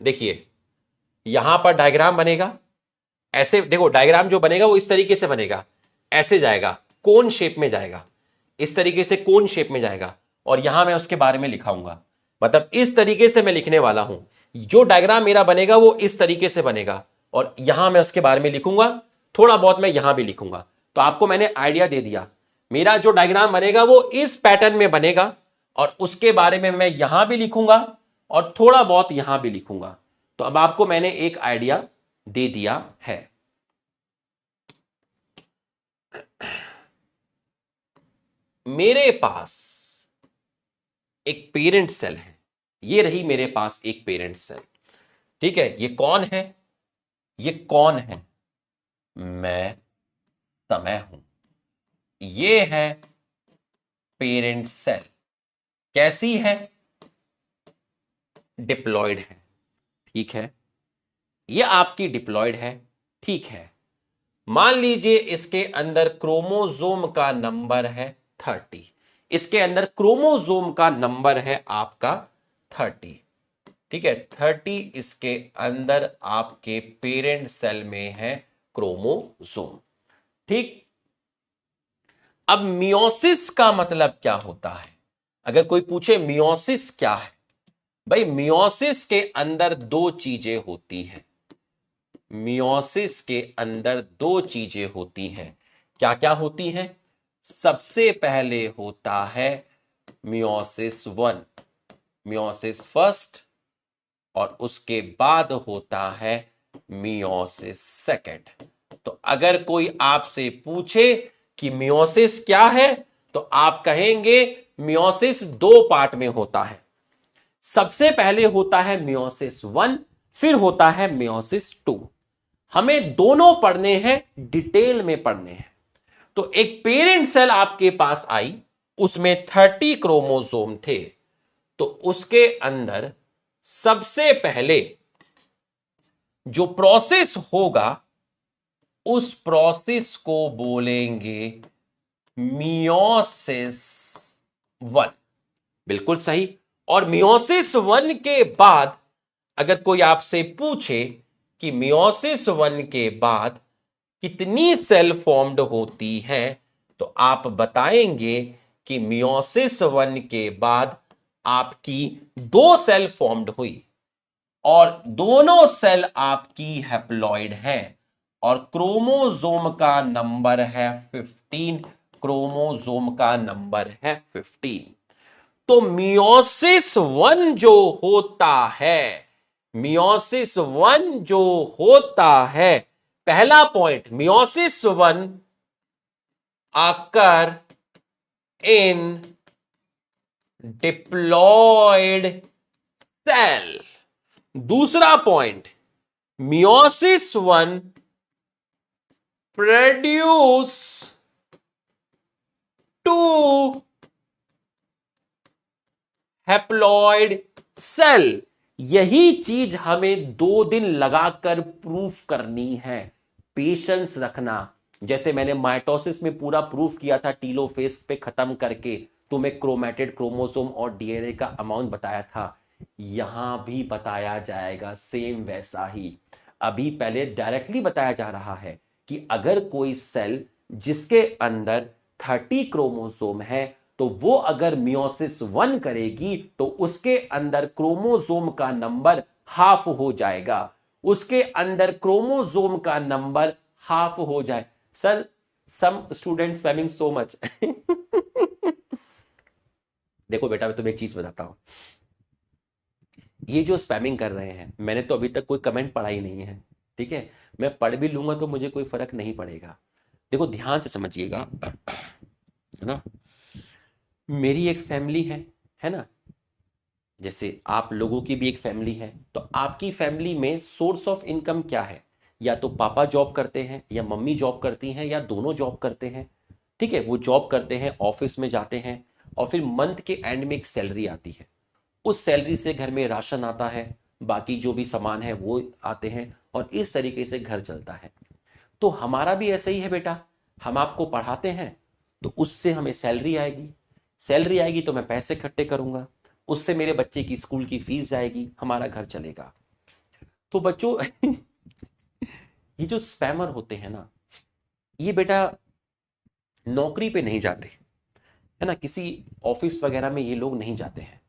देखिए यहां पर डायग्राम बनेगा, ऐसे देखो डायग्राम जो बनेगा वो इस तरीके से बनेगा, ऐसे जाएगा, कोन शेप में जाएगा, इस तरीके से कोन शेप में जाएगा, और यहां मैं उसके बारे में लिखाऊंगा। मतलब इस तरीके से मैं लिखने वाला हूं, जो डायग्राम मेरा बनेगा वो इस तरीके से बनेगा, और यहां मैं उसके बारे में लिखूंगा, थोड़ा बहुत मैं यहां भी लिखूंगा। तो आपको मैंने आइडिया दे दिया, मेरा जो डायग्राम बनेगा वो इस पैटर्न में बनेगा, और उसके बारे में मैं यहां भी लिखूंगा और थोड़ा बहुत यहां भी लिखूंगा। तो अब आपको मैंने एक आइडिया दे दिया है। मेरे पास एक पेरेंट सेल है, ये रही मेरे पास एक पेरेंट सेल, ठीक है। ये कौन है, ये कौन है, मैं समय हूं। ये है पेरेंट सेल, कैसी है, डिप्लॉयड है, ठीक है। ये आपकी डिप्लॉयड है, ठीक है। मान लीजिए इसके अंदर क्रोमोसोम का नंबर है 30, इसके अंदर क्रोमोसोम का नंबर है आपका 30, ठीक है। 30 इसके अंदर आपके पेरेंट सेल में है क्रोमोसोम, ठीक। अब मियोसिस का मतलब क्या होता है, अगर कोई पूछे मियोसिस क्या है, भाई मियोसिस के अंदर 2 चीजें होती हैं, मियोसिस के अंदर 2 चीजें होती हैं। क्या क्या होती हैं, सबसे पहले होता है मियोसिस 1, मियोसिस फर्स्ट, और उसके बाद होता है मियोसिस सेकंड। तो अगर कोई आपसे पूछे कि मियोसिस क्या है, तो आप कहेंगे मियोसिस 2 पार्ट में होता है। सबसे पहले होता है मियोसिस 1, फिर होता है मियोसिस 2। हमें दोनों पढ़ने हैं, डिटेल में पढ़ने हैं। तो एक पेरेंट सेल आपके पास आई, उसमें 30 क्रोमोसोम थे, तो उसके अंदर सबसे पहले जो प्रोसेस होगा उस प्रोसेस को बोलेंगे मियोसिस 1। बिल्कुल सही। और मियोसिस 1 के बाद अगर कोई आपसे पूछे कि मियोसिस 1 के बाद कितनी सेल फॉर्म्ड होती है, तो आप बताएंगे कि मियोसिस 1 के बाद आपकी 2 सेल फॉर्म्ड हुई और दोनों सेल आपकी हैप्लॉइड है और क्रोमोसोम का नंबर है 15। क्रोमोसोम का नंबर है 15। तो मियोसिस 1 जो होता है, मियोसिस 1 जो होता है, पहला point, meiosis 1 occur in diploid cell. दूसरा point, meiosis 1 produce 2 haploid cell. यही चीज हमें 2 दिन लगाकर प्रूफ करनी है। पेशेंस रखना। जैसे मैंने माइटोसिस में पूरा प्रूफ किया था टीलोफेज पे खत्म करके, तुम्हें क्रोमैटिड क्रोमोसोम और डीएनए का अमाउंट बताया था, यहां भी बताया जाएगा सेम वैसा ही। अभी पहले डायरेक्टली बताया जा रहा है कि अगर कोई सेल जिसके अंदर 30 क्रोमोसोम है, तो वो अगर मियोसिस 1 करेगी तो उसके अंदर क्रोमोसोम का नंबर हाफ हो जाएगा। उसके अंदर क्रोमोसोम का नंबर हाफ हो जाए। Sir, some student spamming so much. देखो बेटा, मैं तुम्हें एक चीज बताता हूं। ये जो स्पैमिंग कर रहे हैं, मैंने तो अभी तक कोई कमेंट पढ़ा ही नहीं है, ठीक है। मैं पढ़ भी लूंगा तो मुझे कोई फर्क नहीं पड़ेगा। देखो ध्यान से समझिएगा, है ना। मेरी एक फैमिली है ना। जैसे आप लोगों की भी एक फैमिली है, तो आपकी फैमिली में सोर्स ऑफ इनकम क्या है? या तो पापा जॉब करते हैं, या मम्मी जॉब करती हैं, या दोनों जॉब करते हैं। ठीक है, वो जॉब करते हैं, ऑफिस में जाते हैं, और फिर मंथ के एंड में एक सैलरी आती है। उस सैलरी से घर में राशन आता है, बाकी जो भी सामान है वो आते हैं, और इस तरीके से घर चलता है। तो हमारा भी ऐसा ही है बेटा। हम आपको पढ़ाते हैं तो उससे हमें सैलरी आएगी। सैलरी आएगी तो मैं पैसे इकट्ठे करूंगा, उससे मेरे बच्चे की स्कूल की फीस जाएगी, हमारा घर चलेगा। तो बच्चों, ये जो स्पैमर होते हैं ना, ये बेटा नौकरी पे नहीं जाते, है ना। किसी ऑफिस वगैरह में ये लोग नहीं जाते हैं,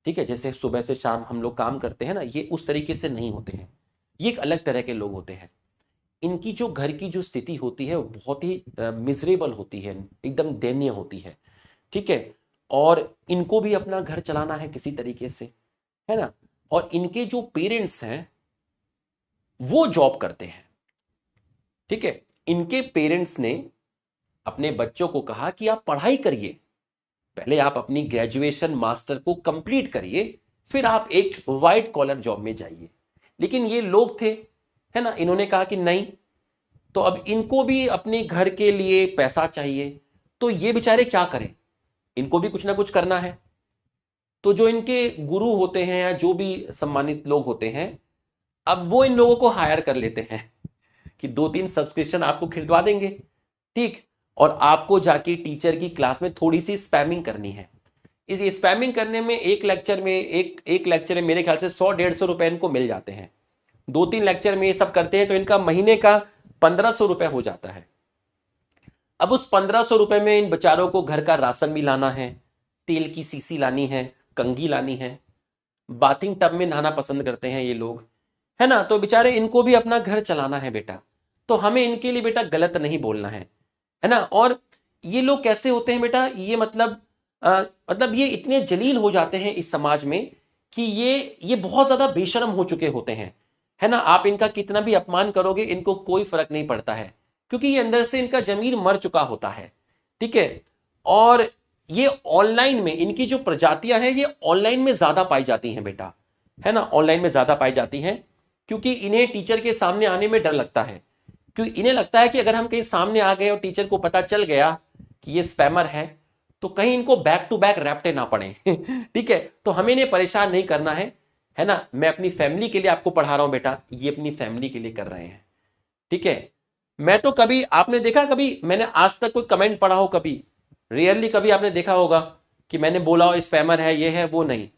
ठीक है। जैसे सुबह से शाम हम लोग काम करते हैं ना, ये उस तरीके से नहीं होते हैं। ये एक अलग तरह के लोग होते हैं। इनकी जो घर की जो स्थिति होती है वो बहुत ही मिजरेबल होती है, एकदम दयनीय होती है, ठीक है। और इनको भी अपना घर चलाना है किसी तरीके से, है ना। और इनके जो पेरेंट्स हैं वो जॉब करते हैं, ठीक है। इनके पेरेंट्स ने अपने बच्चों को कहा कि आप पढ़ाई करिए, पहले आप अपनी ग्रेजुएशन मास्टर को कंप्लीट करिए, फिर आप एक व्हाइट कॉलर जॉब में जाइए। लेकिन ये लोग थे, है ना, इन्होंने कहा कि नहीं, तो अब इनको भी अपने घर के लिए पैसा चाहिए, तो ये बेचारे क्या करें, इनको भी कुछ ना कुछ करना है। तो जो इनके गुरु होते हैं या जो भी सम्मानित लोग होते हैं, अब वो इन लोगों को हायर कर लेते हैं कि 2-3 सब्सक्रिप्शन आपको खरीदवा देंगे, ठीक। और आपको जाके टीचर की क्लास में थोड़ी सी स्पैमिंग करनी है। इस स्पैमिंग करने में एक लेक्चर में एक लेक्चर में मेरे ख्याल से 100-150 रुपए इनको मिल जाते हैं। 2-3 लेक्चर में ये सब करते हैं तो इनका महीने का 1500 रुपए हो जाता है। अब उस 1500 रुपए में इन बेचारों को घर का राशन भी लाना है, तेल की सीसी लानी है, कंघी लानी है, बाथिंग टब में नहाना पसंद करते हैं ये लोग, है ना। तो बेचारे इनको भी अपना घर चलाना है बेटा। तो हमें इनके लिए बेटा गलत नहीं बोलना है ना। और ये लोग कैसे होते हैं बेटा, ये मतलब ये इतने जलील हो जाते हैं इस समाज में कि ये बहुत ज्यादा बेशर्म हो चुके होते हैं, है ना। आप इनका कितना भी अपमान करोगे, इनको कोई फर्क नहीं पड़ता है, क्योंकि ये अंदर से इनका जमीर मर चुका होता है, ठीक है। और ये ऑनलाइन में इनकी जो प्रजातियां हैं, ये ऑनलाइन में ज्यादा पाई जाती हैं बेटा, है ना। ऑनलाइन में ज्यादा पाई जाती हैं क्योंकि इन्हें टीचर के सामने आने में डर लगता है। क्योंकि इन्हें लगता है कि अगर हम कहीं सामने आ गए और टीचर को पता चल गया कि ये स्पैमर है, तो कहीं इनको बैक टू बैक रैप्टे ना पड़े। ठीक है, तो हमें इन्हें परेशान नहीं करना है। है ना, मैं अपनी फैमिली के लिए आपको पढ़ा रहा हूं बेटा, ये अपनी फैमिली के लिए कर रहे हैं, ठीक है। मैं तो कभी आपने देखा, कभी मैंने आज तक कोई कमेंट पढ़ा हो, कभी रियरली कभी आपने देखा होगा कि मैंने बोला हो स्पैमर है, ये है, वो नहीं।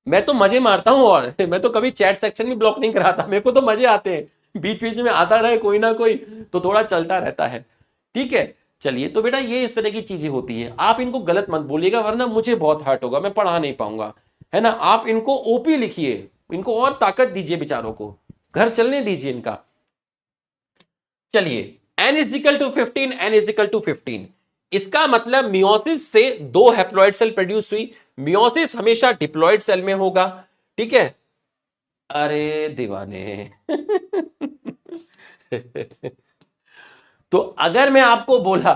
मैं तो मजे मारता हूं, और मैं तो कभी चैट सेक्शन भी ब्लॉक नहीं कराता, मेरे को तो मजे आते हैं, बीच बीच में आता रहे कोई ना कोई, तो थोड़ा चलता रहता है, ठीक है। चलिए, तो बेटा ये इस तरह की चीजें होती हैं, आप इनको गलत मत बोलिएगा वरना मुझे बहुत हर्ट होगा, मैं पढ़ा नहीं पाऊंगा, है ना। आप इनको ओपी लिखिए, इनको और ताकत दीजिए, बेचारों को घर चलने दीजिए इनका। चलिए, n is equal to 15, n is equal to 15, इसका मतलब मियोसिस से 2 हैप्लॉइड सेल प्रोड्यूस हुई। मियोसिस हमेशा डिप्लॉइड सेल में होगा, ठीक है। अरे दीवाने तो अगर मैं आपको बोला,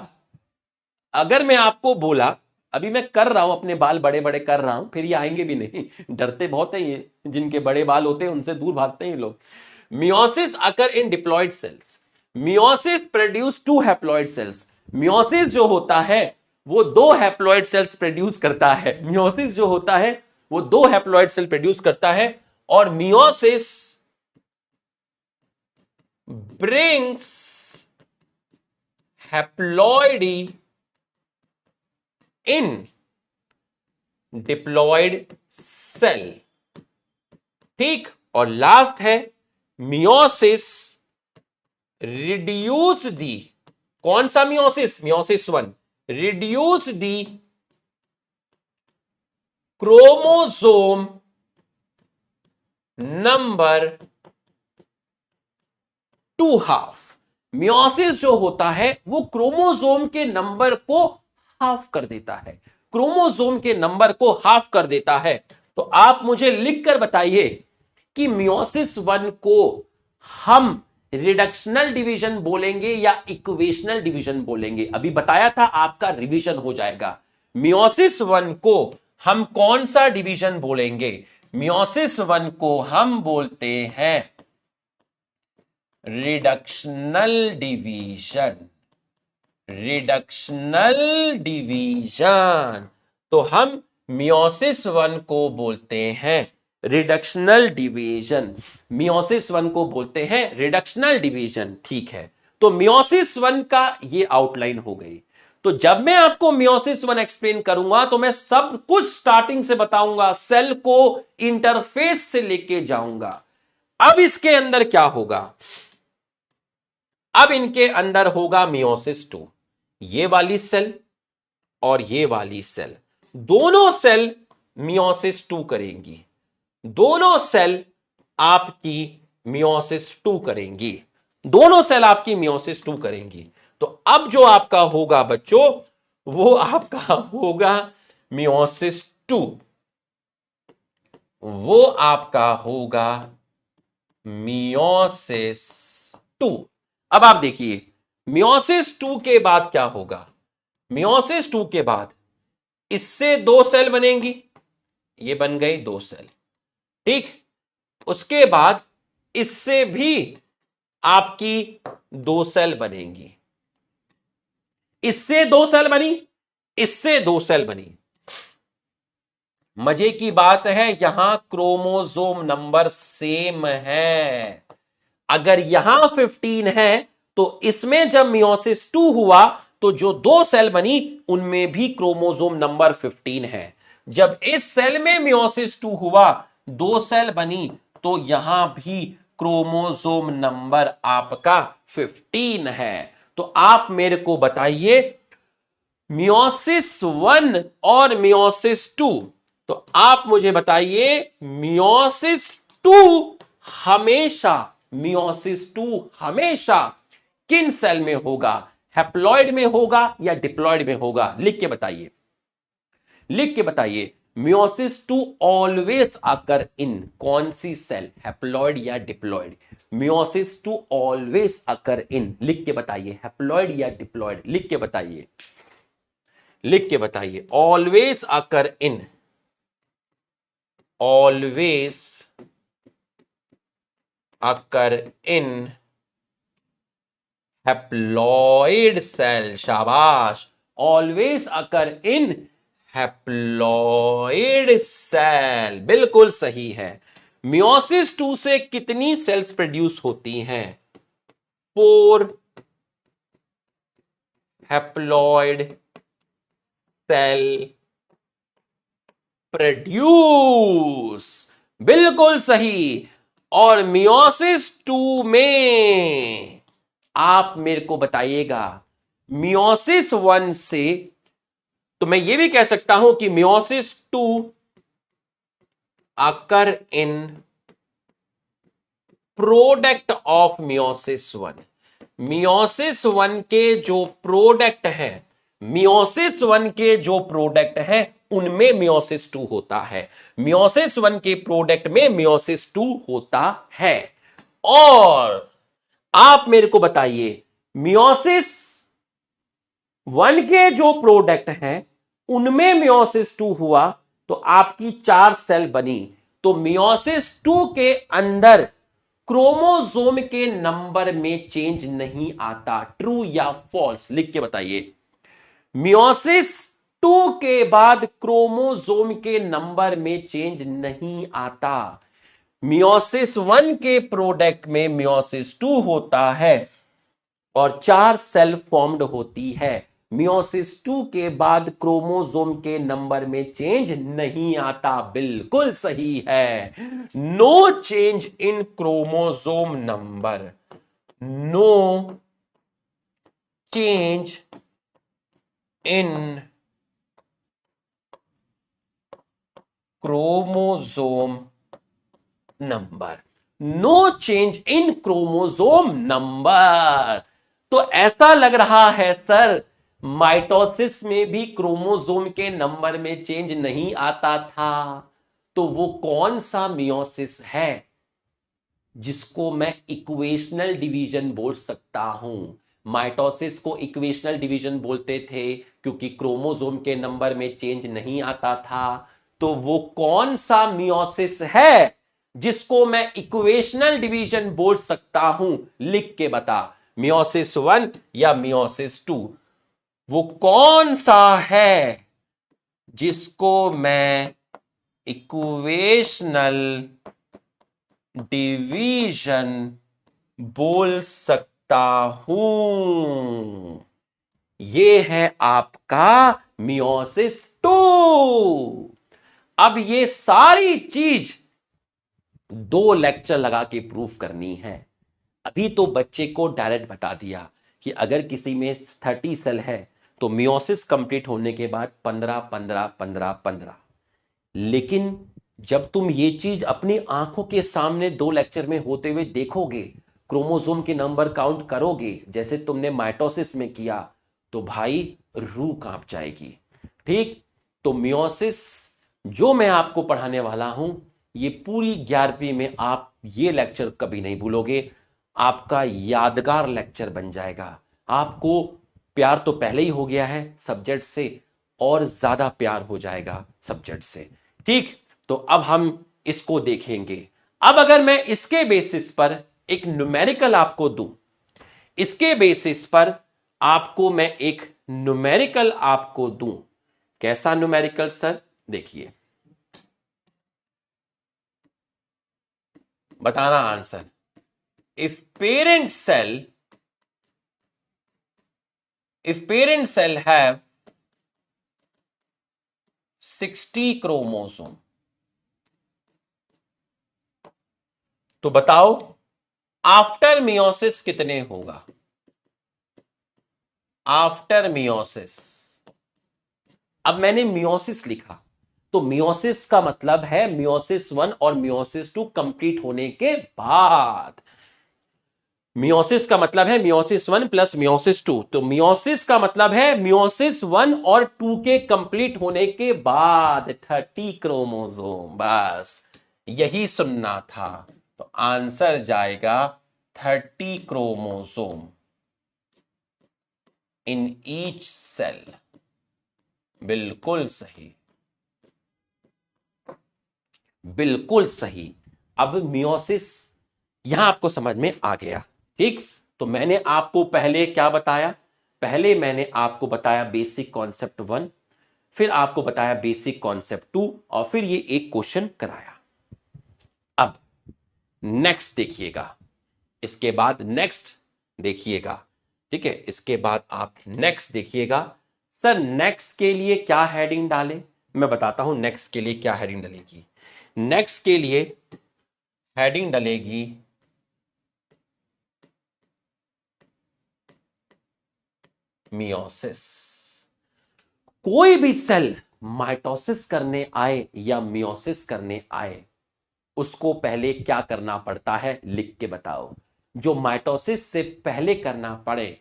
अभी मैं कर रहा हूं, अपने बाल बड़े बड़े कर रहा हूं, फिर ये आएंगे भी नहीं, डरते बहुत है ये, जिनके बड़े बाल होते हैं उनसे दूर भागते हैं ये लोग। Meiosis occur in diploid cells, meiosis produce 2 haploid cells. Meiosis जो होता है वो 2 हैप्लॉइड सेल्स प्रोड्यूस करता है, मियोसिस जो होता है वो 2 हैप्लॉइड सेल प्रोड्यूस करता है, और मियोसिस ब्रिंग्स हैप्लॉइडी इन डिप्लॉइड सेल, ठीक। और लास्ट है मियोसिस रिड्यूस दी, कौन सा meiosis, meiosis 1, reduce the chromosome number two half. Meiosis जो होता है वो क्रोमोसोम के नंबर को हाफ कर देता है, क्रोमोसोम के नंबर को हाफ कर देता है। तो आप मुझे लिखकर बताइए कि मियोसिस 1 को हम रिडक्शनल डिवीजन बोलेंगे या इक्वेशनल डिवीजन बोलेंगे। अभी बताया था, आपका रिवीजन हो जाएगा। मियोसिस 1 को हम कौन सा डिवीजन बोलेंगे? मियोसिस 1 को हम बोलते हैं रिडक्शनल डिवीजन, रिडक्शनल डिवीजन। तो हम मियोसिस 1 को बोलते हैं रिडक्शनल डिवीजन, मियोसिस 1 को बोलते हैं रिडक्शनल डिवीजन, ठीक है। तो मियोसिस 1 का ये आउटलाइन हो गई। तो जब मैं आपको मियोसिस 1 एक्सप्लेन करूंगा तो मैं सब कुछ स्टार्टिंग से बताऊंगा, सेल को इंटरफेस से लेके जाऊंगा। अब इसके अंदर क्या होगा? अब इनके अंदर होगा मियोसिस 2, ये वाली सेल और ये वाली सेल, दोनों सेल मियोसिस 2 करेंगी, दोनों सेल आपकी मियोसिस 2 करेंगी, दोनों सेल आपकी मियोसिस 2 करेंगी। तो अब जो आपका होगा बच्चों, वो आपका होगा मियोसिस 2, वो आपका होगा मियोसिस 2। अब आप देखिए मियोसिस 2 के बाद क्या होगा? मियोसिस 2 के बाद इससे 2 सेल बनेंगी, ये बन गई 2 सेल, ठीक। उसके बाद इससे भी आपकी 2 सेल बनेंगी, इससे 2 सेल बनी, इससे 2 सेल बनी। मजे की बात है, यहां क्रोमोसोम नंबर सेम है। अगर यहां 15 है तो इसमें जब मियोसिस 2 हुआ तो जो 2 सेल बनी उनमें भी क्रोमोसोम नंबर 15 है। जब इस सेल में मियोसिस 2 हुआ, 2 सेल बनी, तो यहां भी क्रोमोसोम नंबर आपका 15 है। तो आप मेरे को बताइए मियोसिस 1 और मियोसिस 2, तो आप मुझे बताइए मियोसिस 2 हमेशा, मियोसिस 2 हमेशा किन सेल में होगा? हैप्लॉइड में होगा या डिप्लॉइड में होगा? लिख के बताइए, लिख के बताइए। मियोसिस 2 ऑलवेज अकर इन कौन सी सेल, हैप्लॉइड या डिप्लॉइड? मियोसिस 2 ऑलवेज अकर इन, लिख के बताइए, हैप्लॉइड या डिप्लॉइड? लिख के बताइए, लिख के बताइए। ऑलवेज अकर इन, ऑलवेज अकर इन हैप्लॉइड सेल, शाबाश, ऑलवेज अकर इन हैप्लॉइड सेल, बिल्कुल सही है। मियोसिस 2 से कितनी सेल्स प्रोड्यूस होती हैं? 4 हैप्लॉइड सेल प्रोड्यूस, बिल्कुल सही। और मियोसिस 2 में आप मेरे को बताइएगा, मियोसिस 1 से, तो मैं ये भी कह सकता हूं कि meiosis 2 occur in product of meiosis 1। Meiosis 1 के जो प्रोडक्ट है, मियोसिस 1 के जो प्रोडक्ट है उनमें मियोसिस 2 होता है। मियोसिस 1 के प्रोडक्ट में मियोसिस 2 होता है। और आप मेरे को बताइए, मियोसिस 1 के जो प्रोडक्ट हैं उनमें मियोसिस 2 हुआ तो आपकी 4 सेल बनी। तो मियोसिस 2 के अंदर क्रोमोसोम के नंबर में चेंज नहीं आता। ट्रू या फॉल्स लिख के बताइए। मियोसिस 2 के बाद क्रोमोसोम के नंबर में चेंज नहीं आता। मियोसिस 1 के प्रोडक्ट में मियोसिस 2 होता है और 4 सेल फॉर्म्ड होती है। मियोसिस 2 के बाद क्रोमोसोम के नंबर में चेंज नहीं आता, बिल्कुल सही है। No change in chromosome number, no change in chromosome number, no change in chromosome number. तो ऐसा लग रहा है सर, माइटोसिस में भी क्रोमोसोम के नंबर में चेंज नहीं आता था। तो वो कौन सा मियोसिस है जिसको मैं इक्वेशनल डिवीजन बोल सकता हूं? माइटोसिस को इक्वेशनल डिवीजन बोलते थे क्योंकि क्रोमोसोम के नंबर में चेंज नहीं आता था। तो वो कौन सा मियोसिस है जिसको मैं इक्वेशनल डिवीजन बोल सकता हूं? लिख के बता, मियोसिस 1 या मियोसिस 2? वो कौन सा है जिसको मैं इक्वेशनल डिवीजन बोल सकता हूं? ये है आपका मियोसिस 2। अब ये सारी चीज 2 लेक्चर लगा के प्रूफ करनी है। अभी तो बच्चे को डायरेक्ट बता दिया कि अगर किसी में 30 सेल है तो मियोसिस कंप्लीट होने के बाद 15 15 15 15। लेकिन जब तुम ये चीज अपनी आंखों के सामने 2 लेक्चर में होते हुए देखोगे, क्रोमोसोम के नंबर काउंट करोगे जैसे तुमने माइटोसिस में किया, तो भाई रूह कांप जाएगी। ठीक, तो मियोसिस जो मैं आपको पढ़ाने वाला हूं, ये पूरी 11वीं में आप ये लेक्चर कभी नहीं भूलोगे। आपका यादगार लेक्चर बन जाएगा। आपको प्यार तो पहले ही हो गया है सब्जेक्ट से, और ज्यादा प्यार हो जाएगा सब्जेक्ट से। ठीक, तो अब हम इसको देखेंगे। अब अगर मैं इसके बेसिस पर एक न्यूमेरिकल आपको दूं, इसके बेसिस पर आपको मैं एक न्यूमेरिकल आपको दूं, कैसा न्यूमेरिकल सर? देखिए, बताना answer. If parent cell have 60 chromosome, तो बताओ आफ्टर मियोसिस कितने होगा? आफ्टर मियोसिस, अब मैंने मियोसिस लिखा तो मियोसिस का मतलब है मियोसिस 1 और मियोसिस 2 कंप्लीट होने के बाद। मियोसिस का मतलब है मियोसिस 1 प्लस मियोसिस 2, तो मियोसिस का मतलब है मियोसिस 1 और 2 के कंप्लीट होने के बाद 30 क्रोमोसोम। बस यही सुनना था। तो आंसर जाएगा 30 क्रोमोसोम इन ईच सेल, बिल्कुल सही, बिल्कुल सही। अब मियोसिस यहां आपको समझ में आ गया। ठीक, तो मैंने आपको पहले क्या बताया? पहले मैंने आपको बताया बेसिक कॉन्सेप्ट 1, फिर आपको बताया बेसिक कॉन्सेप्ट 2 और फिर ये एक क्वेश्चन कराया। अब नेक्स्ट देखिएगा, इसके बाद नेक्स्ट देखिएगा, ठीक है, इसके बाद आप नेक्स्ट देखिएगा। सर नेक्स्ट के लिए क्या हेडिंग डालें? मैं बताता हूं नेक्स्ट के लिए क्या हेडिंग डलेगी। नेक्स्ट के लिए हेडिंग डलेगी मियोसिस। कोई भी सेल माइटोसिस करने आए या मियोसिस करने आए, उसको पहले क्या करना पड़ता है लिख के बताओ। जो माइटोसिस से पहले करना पड़े,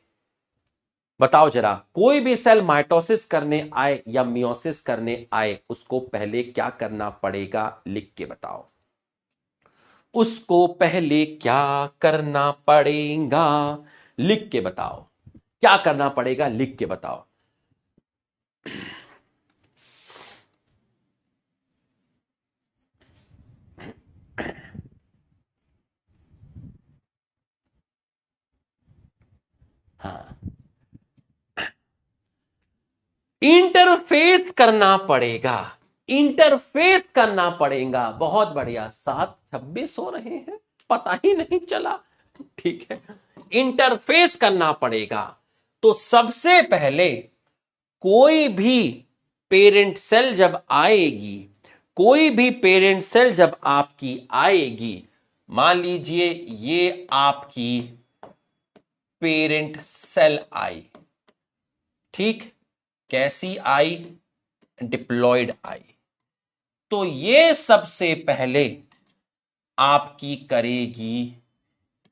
बताओ जरा। कोई भी सेल माइटोसिस करने आए या मियोसिस करने आए, उसको पहले क्या करना पड़ेगा लिख के बताओ। उसको पहले क्या करना पड़ेगा लिख के बताओ। क्या करना पड़ेगा लिख के बताओ। हाँ, इंटरफेस करना पड़ेगा। इंटरफेस करना पड़ेगा। बहुत बढ़िया, 7:26 हो रहे हैं, पता ही नहीं चला। ठीक है, इंटरफेस करना पड़ेगा। तो सबसे पहले कोई भी पेरेंट सेल जब आएगी, कोई भी पेरेंट सेल जब आपकी आएगी, मान लीजिए ये आपकी पेरेंट सेल आई, ठीक, कैसी आई? डिप्लॉयड आई। तो ये सबसे पहले आपकी करेगी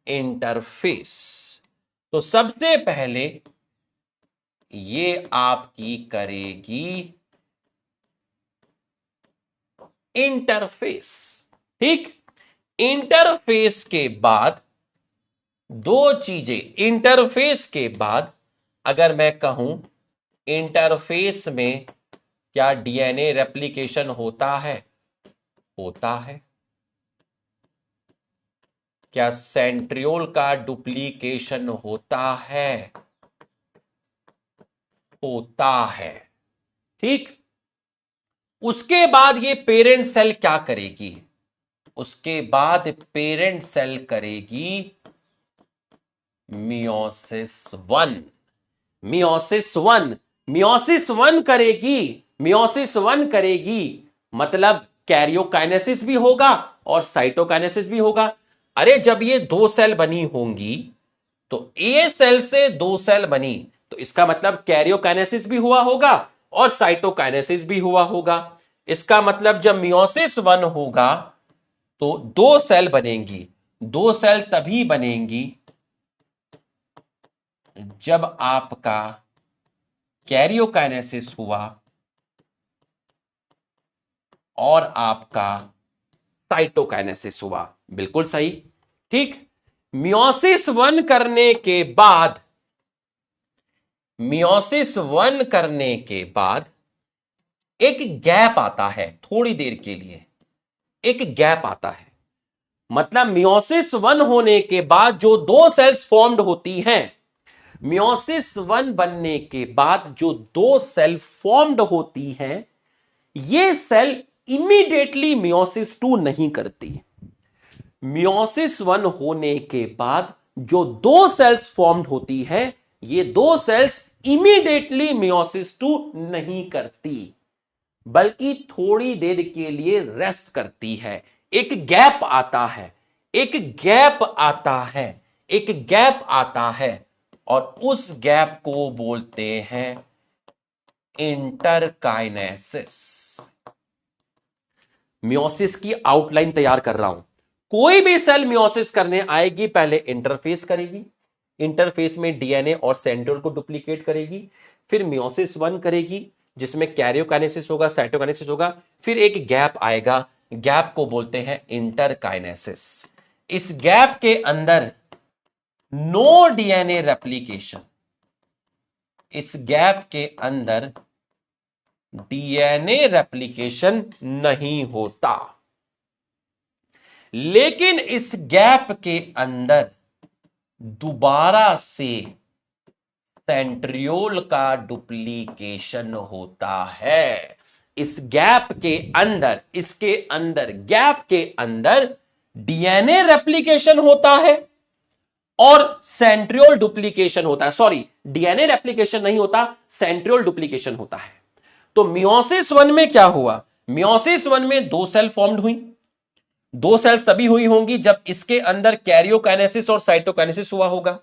इंटरफेस। तो सबसे पहले ये आपकी करेगी इंटरफेस, ठीक। इंटरफेस के बाद दो चीजें, इंटरफेस के बाद अगर मैं कहूं इंटरफेस में क्या डीएनए रेप्लिकेशन होता है? होता है। क्या सेंट्रियोल का डुप्लीकेशन होता है? होता है, ठीक। उसके बाद ये पेरेंट सेल क्या करेगी? उसके बाद पेरेंट सेल करेगी मियोसिस 1। मियोसिस 1, मियोसिस 1 करेगी। मियोसिस 1 करेगी मतलब कैरियोकाइनेसिस भी होगा और साइटोकाइनेसिस भी होगा। अरे जब ये दो सेल बनी होंगी, तो ए सेल से दो सेल बनी, तो इसका मतलब कैरियोकाइनेसिस भी हुआ होगा और साइटोकाइनेसिस भी हुआ होगा। इसका मतलब जब मियोसिस 1 होगा तो दो सेल बनेंगी। दो सेल तभी बनेंगी जब आपका कैरियोकाइनेसिस हुआ और आपका साइटोकाइनेसिस हुआ। बिल्कुल सही, ठीक। मियोसिस 1 करने के बाद, मियोसिस 1 करने के बाद एक गैप आता है, थोड़ी देर के लिए एक गैप आता है। मतलब मियोसिस 1 होने के बाद जो दो सेल्स फॉर्म्ड होती हैं, मियोसिस 1 बनने के बाद जो दो सेल फॉर्म्ड होती हैं, ये सेल इमीडिएटली मियोसिस 2 नहीं करती। मियोसिस 1 होने के बाद जो दो सेल्स फॉर्म्ड होती हैं, ये दो सेल्स इमीडिएटली मियोसिस 2 नहीं करती, बल्कि थोड़ी देर के लिए रेस्ट करती है। एक गैप आता है, एक गैप आता है, एक गैप आता है, और उस गैप को बोलते हैं इंटरकाइनेसिस। मियोसिस की आउटलाइन तैयार कर रहा हूं। कोई भी सेल मियोसिस करने आएगी, पहले इंटरफेस करेगी, इंटरफेस में डीएनए और सेंट्रियोल को डुप्लीकेट करेगी, फिर मियोसिस 1 करेगी जिसमें कैरियोकाइनेसिस होगा, साइटोकाइनेसिस होगा, फिर एक गैप आएगा, गैप को बोलते हैं इंटरकाइनेसिस। इस गैप के अंदर नो डीएनए रेप्लिकेशन, इस गैप के अंदर डीएनए रेप्लिकेशन नहीं होता, लेकिन इस गैप के अंदर दोबारा से सेंट्रियोल का डुप्लीकेशन होता है। इस गैप के अंदर, इसके अंदर, गैप के अंदर डीएनए रेप्लिकेशन होता है और सेंट्रियोल डुप्लीकेशन होता है। सॉरी, डीएनए रेप्लिकेशन नहीं होता, सेंट्रियोल डुप्लीकेशन होता है। तो मियोसिस 1 में क्या हुआ? मियोसिस 1 में 2 सेल फॉर्म्ड हुई। 2 सेल्स तभी हुई होंगी जब इसके अंदर कैरियोकाइनेसिस और साइटोकाइनेसिस हुआ होगा।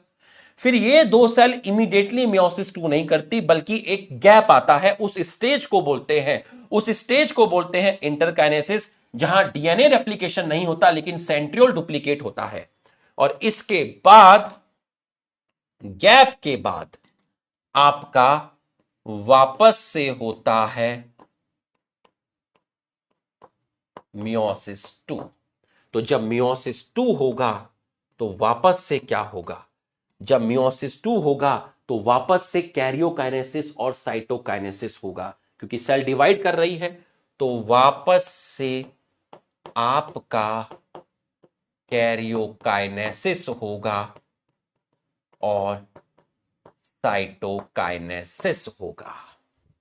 फिर ये 2 सेल इमीडिएटली मियोसिस 2 नहीं करती, बल्कि एक गैप आता है। उस स्टेज को बोलते हैं इंटरकाइनेसिस, जहां डीएनए रेप्लिकेशन नहीं होता लेकिन सेंट्रियोल डुप्लीकेट होता है। और इसके बाद, गैप के बाद आपका वापस से होता है मियोसिस 2। तो जब मियोसिस 2 होगा तो वापस से क्या होगा? जब मियोसिस 2 होगा तो वापस से कैरियोकाइनेसिस और साइटोकाइनेसिस होगा, क्योंकि सेल डिवाइड कर रही है। तो वापस से आपका कैरियोकाइनेसिस होगा और साइटोकाइनेसिस होगा।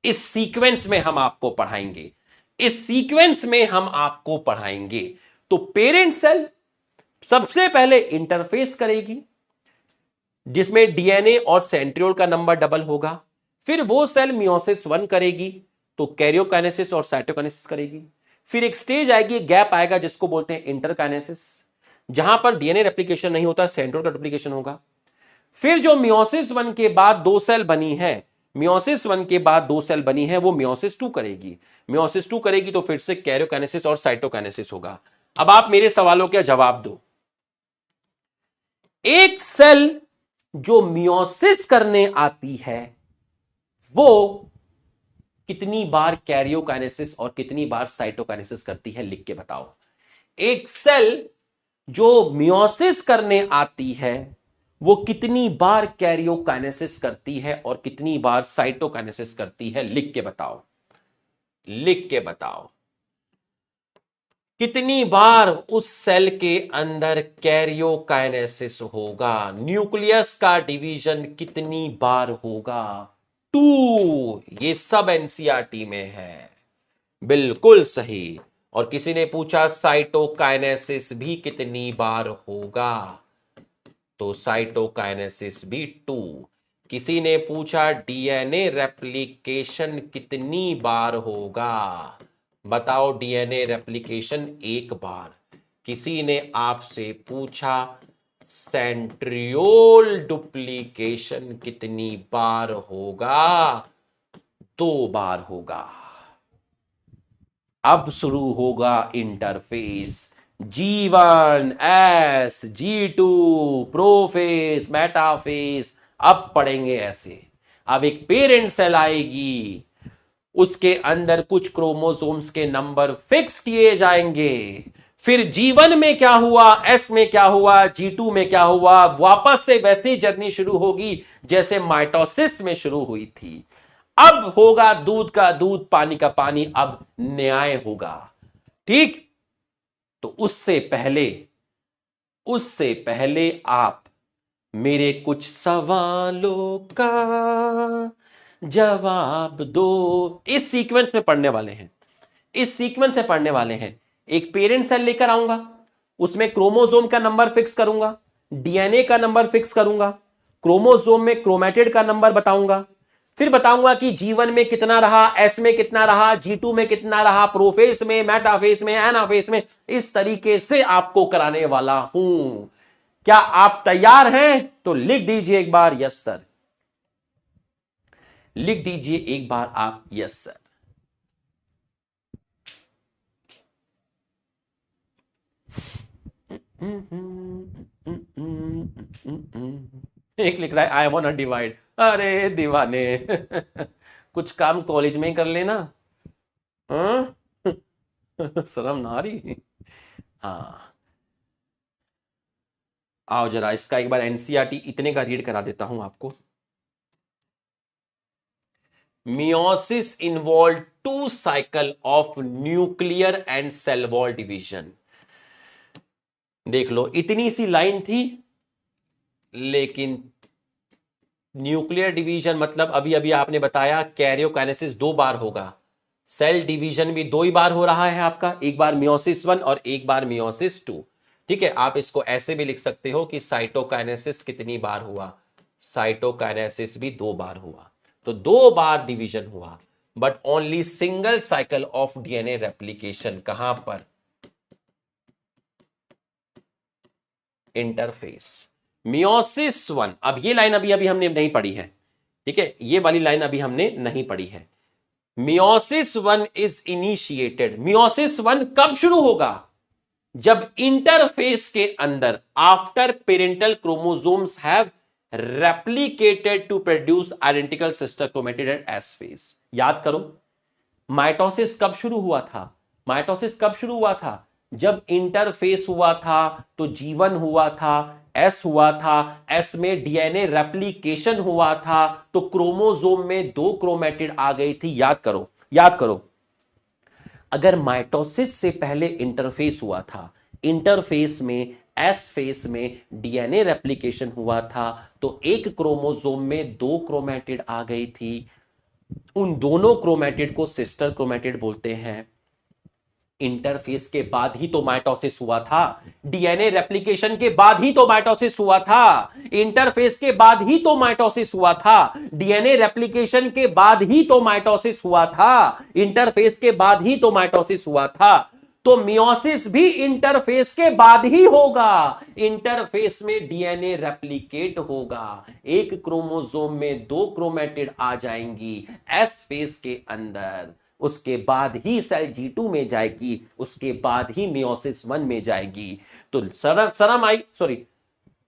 इस सीक्वेंस में हम आपको पढ़ाएंगे। तो पेरेंट सेल सबसे पहले इंटरफेस करेगी, जिसमें डीएनए और सेंट्रियोल का नंबर डबल होगा। फिर वो सेल मियोसिस 1 करेगी, तो कैरियोकाइनेसिस और साइटोकाइनेसिस करेगी। फिर एक स्टेज आएगी, गैप आएगा, जिसको बोलते हैं इंटरकाइनेसिस, जहां पर डीएनए रेप्लिकेशन नहीं होता, सेंट्रियोल का डुप्लीकेशन होगा। फिर जो मियोसिस 1 के बाद 2 सेल बनी है, वो मियोसिस 2 करेगी। तो फिर से कैरियोकाइनेसिस और साइटोकाइनेसिस होगा। अब आप मेरे सवालों के जवाब दो। एक सेल जो मियोसिस करने आती है, वो कितनी बार कैरियोकाइनेसिस और कितनी बार साइटोकाइनेसिस करती है? लिख के बताओ। एक सेल जो मियोसिस करने आती है, वो कितनी बार कैरियोकाइनेसिस करती है और कितनी बार साइटोकाइनेसिस करती है? लिख के बताओ। कितनी बार उस सेल के अंदर कैरियोकाइनेसिस होगा? न्यूक्लियस का डिवीजन कितनी बार होगा? 2। ये सब एनसीईआरटी में है, बिल्कुल सही। और किसी ने पूछा साइटोकाइनेसिस भी कितनी बार होगा? तो साइटोकाइनेसिस भी 2। किसी ने पूछा डीएनए रेप्लिकेशन कितनी बार होगा? बताओ, डीएनए रेप्लिकेशन 1 बार। किसी ने आपसे पूछा सेंट्रियोल डुप्लीकेशन कितनी बार होगा? 2 बार होगा। अब शुरू होगा interface. G1, S, G2, profess, metaphase. अब पढ़ेंगे ऐसे। अब एक पेरेंट सेल आएगी, उसके अंदर कुछ क्रोमोसोम्स के नंबर फिक्स किए जाएंगे। फिर G1 में क्या हुआ, S में क्या हुआ, G2 में क्या हुआ, वापस से वैसी जर्नी शुरू होगी जैसे माइटोसिस में शुरू हुई थी। अब होगा दूध का दूध, पानी का पानी, अब न्याय होगा। ठीक? तो उससे पहले आप मेरे कुछ सवालों का जवाब दो। इस सीक्वेंस में पढ़ने वाले हैं। एक पेरेंट सेल लेकर आऊंगा, उसमें क्रोमोसोम का नंबर फिक्स करूंगा, डीएनए का नंबर फिक्स करूंगा, क्रोमोसोम में क्रोमैटिड का नंबर बताऊंगा, फिर बताऊंगा कि G1 में कितना रहा, S में कितना रहा, G2 में कितना रहा, प्रोफेस में, मेटाफेस में, एनाफेस में। इस तरीके से आपको कराने वाला हूं। क्या आप तैयार हैं? तो लिख दीजिए एक बार यस सर। लिख दीजिए एक बार आप यस सर। एक लिख रहा है आई वांट डिवाइड। अरे दीवाने कुछ काम कॉलेज में ही कर लेना। हाँ? शर्म ना आ रही? हाँ, आओ जरा इसका एक बार एनसीईआरटी इतने का रीड करा देता हूं आपको। Meiosis involve 2 cycle of nuclear and cell wall division. देख लो, इतनी सी लाइन थी लेकिन न्यूक्लियर डिवीजन मतलब अभी अभी आपने बताया कैरियोकाइनेसिस 2 बार होगा, सेल डिवीजन भी 2 ही बार हो रहा है आपका, एक बार मियोसिस 1 और एक बार मियोसिस 2। ठीक है, आप इसको ऐसे भी लिख सकते हो कि साइटोकाइनेसिस कितनी बार हुआ, साइटोकाइनेसिस भी 2 बार हुआ, तो 2 बार डिवीजन हुआ, but only single cycle of DNA replication. कहां पर? इंटरफेस। मियोसिस 1, अब ये लाइन अभी अभी हमने नहीं पढ़ी है, ठीक है, ये वाली लाइन अभी हमने नहीं पढ़ी है। मियोसिस 1 इज इनिशिएटेड, मियोसिस 1 कब शुरू होगा? जब इंटरफेस के अंदर after parental chromosomes have replicated to produce identical sister chromatid at S phase. याद करो, माइटोसिस कब शुरू हुआ था? माइटोसिस कब शुरू हुआ था? जब इंटरफेस हुआ था, तो जीवन हुआ था, एस हुआ था, एस में डीएनए रेप्लिकेशन हुआ था, तो क्रोमोसोम में 2 क्रोमेटिड आ गई थी। याद करो, याद करो, अगर माइटोसिस से पहले इंटरफेस हुआ था, इंटरफेस में एस फेस में डीएनए रेप्लिकेशन हुआ था, तो एक क्रोमोसोम में 2 क्रोमेटिड आ गई थी, उन दोनों क्रोमेटिड को सिस्टर क्रोमेटिड बोलते हैं। इंटरफेस के बाद ही तो माइटोसिस हुआ था, डीएनए रेप्लिकेशन के बाद ही तो माइटोसिस हुआ था, इंटरफेस के बाद ही तो माइटोसिस हुआ था, डीएनए रेप्लिकेशन के बाद ही तो माइटोसिस हुआ था, इंटरफेस के बाद ही तो माइटोसिस हुआ था, तो मियोसिस भी इंटरफेस के बाद ही होगा। इंटरफेस में डीएनए रेप्लिकेट होगा, एक क्रोमोसोम में 2 क्रोमेटिड आ जाएंगी एस फेस के अंदर, उसके बाद ही सेल G2 में जाएगी, उसके बाद ही मियोसिस 1 में जाएगी। तो शर्म आई, सॉरी,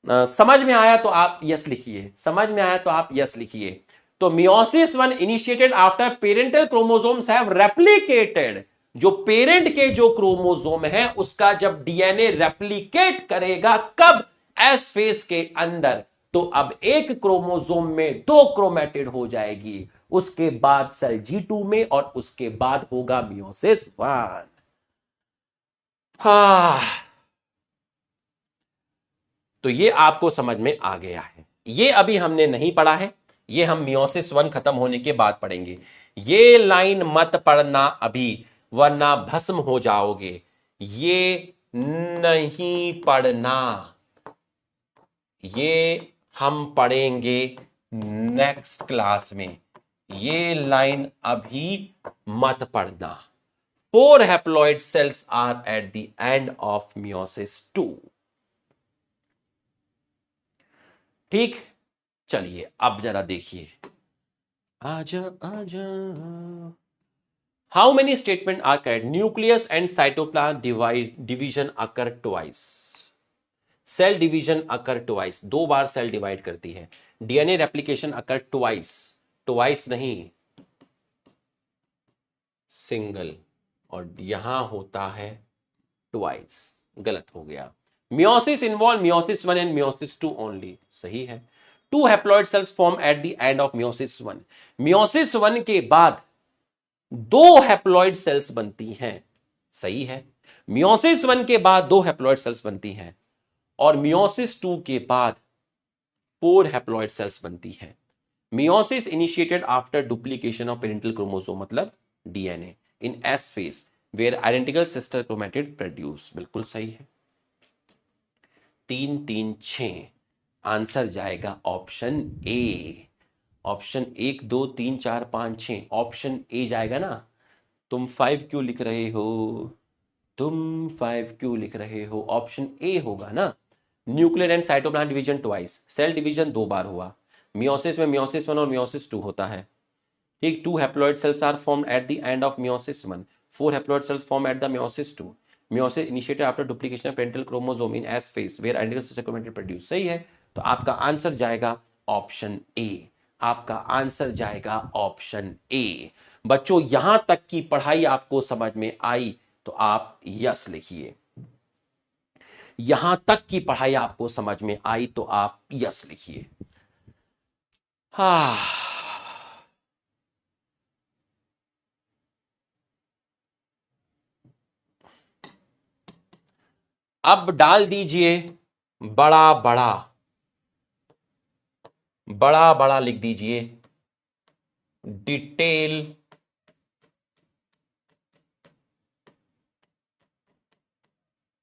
समझ में आया तो आप यस लिखिए, समझ में आया तो आप यस लिखिए। तो meiosis 1 initiated after parental chromosomes have replicated, जो पेरेंट के जो क्रोमोसोम है उसका जब डीएनए रेप्लिकेट करेगा, कब? एस फेस के अंदर, तो अब एक क्रोमोसोम में 2 क्रोमेटिड हो जाएगी, उसके बाद सेल G2 में, और उसके बाद होगा मियोसिस 1। हाँ, तो ये आपको समझ में आ गया है, ये अभी हमने नहीं पढ़ा है, ये हम मियोसिस 1 खत्म होने के बाद पढ़ेंगे। ये लाइन मत पढ़ना अभी, वरना भस्म हो जाओगे, ये नहीं पढ़ना, ये हम पढ़ेंगे नेक्स्ट क्लास में, ये लाइन अभी मत पढ़ना। 4 haploid cells are at the end of meiosis 2। ठीक, चलिए अब जरा देखिए, आजा आजा। How many statement are correct? Nucleus and cytoplasm division occur twice, cell division occur twice, 2 बार सेल डिवाइड करती है। DNA replication occur twice, twice नहीं, सिंगल, और यहां होता है ट्वाइस, गलत हो गया। Meiosis involve meiosis 1 and meiosis 2 only, सही है। 2 haploid cells form at the end of meiosis 1, meiosis 1 के बाद 2 हैप्लॉइड सेल्स बनती हैं, सही है। मियोसिस 1 के बाद 2 हैप्लॉइड सेल्स बनती हैं, और मियोसिस 2 के बाद 4 हैप्लॉइड सेल्स बनती है। Meiosis initiated after duplication of parental chromosome, मतलब DNA, in S phase where identical sister chromatid produce, बिल्कुल सही है। 3 3 6, आंसर जाएगा option A. Option 1 2 3 4 5 6, option A जाएगा ना। तुम 5 क्यों लिख रहे हो? तुम 5 क्यों लिख रहे हो? ऑप्शन ए होगा ना। Nuclear and cytoplasm division twice, cell division 2 बार हुआ, मियोसिस में मियोसिस 1 और मियोसिस 2 होता है। ठीक, 2 haploid cells are formed at the end of meiosis 1, 4 haploid cells form at the meiosis 2, meiosis initiated after duplication of parental chromosome in S phase where identical sister chromatid produce, सही है। तो आपका answer जाएगा option ए, आपका answer जाएगा option ए। बच्चों, यहां तक की पढ़ाई आपको समझ में आई तो आप यस लिखिए, यहां तक की पढ़ाई आपको समझ में आई तो आप यस लिखिए। हाँ, अब डाल दीजिए बड़ा बड़ा बड़ा बड़ा लिख दीजिए, डिटेल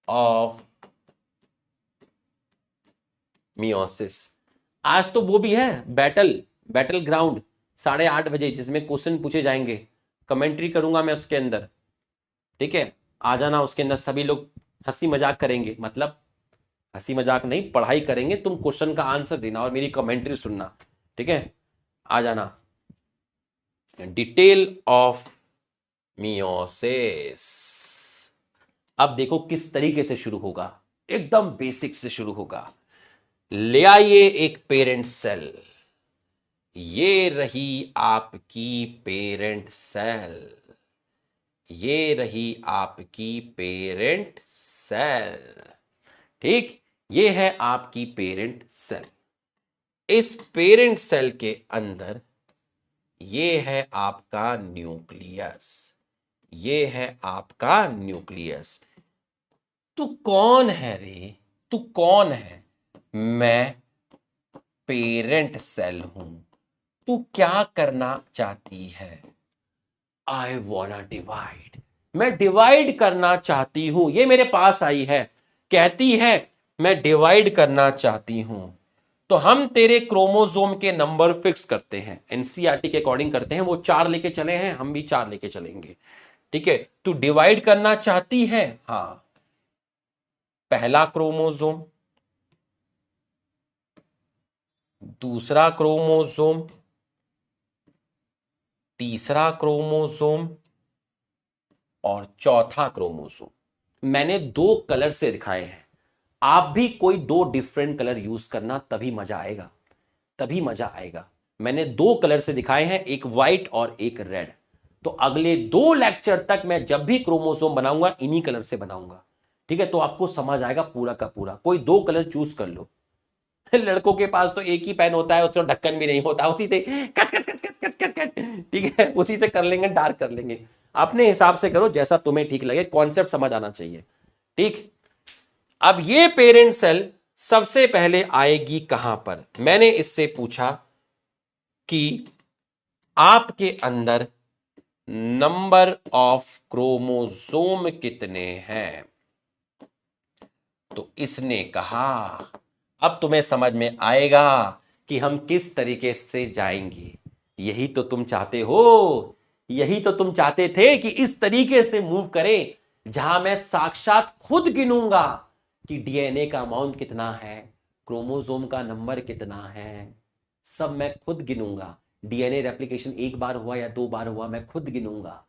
ऑफ मियोसिस। आज तो वो भी है, बैटल ग्राउंड 8:30 बजे, जिसमें क्वेश्चन पूछे जाएंगे, कमेंट्री करूंगा मैं उसके अंदर, ठीक है। आ जाना, उसके अंदर सभी लोग हंसी मजाक करेंगे, मतलब हंसी मजाक नहीं, पढ़ाई करेंगे, तुम क्वेश्चन का आंसर देना और मेरी कमेंट्री सुनना, ठीक है। आ जाना। Detail of meiosis. अब देखो किस तरीके से शुरू होगा, एकदम बेसिक से शुरू होगा। ले आइए एक पेरेंट सेल, ये रही आपकी पेरेंट सेल, ये रही आपकी पेरेंट सेल, ठीक। ये है आपकी पेरेंट सेल। इस पेरेंट सेल के अंदर ये है आपका न्यूक्लियस, ये है आपका न्यूक्लियस। तू कौन है रे, तू कौन है? मैं पेरेंट सेल हूं। तू क्या करना चाहती है? आई वांना डिवाइड, मैं डिवाइड करना चाहती हूं। ये मेरे पास आई है, कहती है मैं डिवाइड करना चाहती हूं। तो हम तेरे क्रोमोसोम के नंबर फिक्स करते हैं, एनसीईआरटी के अकॉर्डिंग करते हैं। वो 4 लेके चले हैं, हम भी 4 लेके चलेंगे, ठीक है। तू डिवाइड करना चाहती है, हाँ। पहला क्रोमोसोम, दूसरा क्रोमोसोम, तीसरा क्रोमोसोम और चौथा क्रोमोसोम। मैंने 2 कलर से दिखाए हैं, आप भी कोई 2 डिफरेंट कलर यूज करना, तभी मजा आएगा, तभी मजा आएगा। मैंने 2 कलर से दिखाए हैं, एक व्हाइट और एक रेड। तो अगले 2 लेक्चर तक मैं जब भी क्रोमोसोम बनाऊंगा इन्हीं कलर से बनाऊंगा, ठीक है। तो आपको समझ आएगा पूरा का पूरा। कोई 2 कलर चूज कर लो। लड़कों के पास तो एक ही पेन होता है, उसमें ढक्कन भी नहीं होता, उसी से cut cut cut cut cut cut cut, ठीक है, उसी से कर लेंगे, डार्क कर लेंगे। अपने हिसाब से करो, जैसा तुम्हें ठीक लगे, कॉन्सेप्ट समझ आना चाहिए, ठीक। अब ये पेरेंट सेल सबसे पहले आएगी कहां पर? मैंने इससे पूछा कि आपके अंदर नंबर ऑफ क्रोमोसोम कितने हैं? तो इसने कहा, अब तुम्हें समझ में आएगा कि हम किस तरीके से जाएंगे। यही तो तुम चाहते हो, यही तो तुम चाहते थे कि इस तरीके से मूव करें, जहां मैं साक्षात खुद गिनूंगा कि डीएनए का अमाउंट कितना है, क्रोमोसोम का नंबर कितना है, सब मैं खुद गिनूंगा। डीएनए रेप्लिकेशन 1 बार हुआ या 2 बार हुआ, मैं खुद गिनूंगा।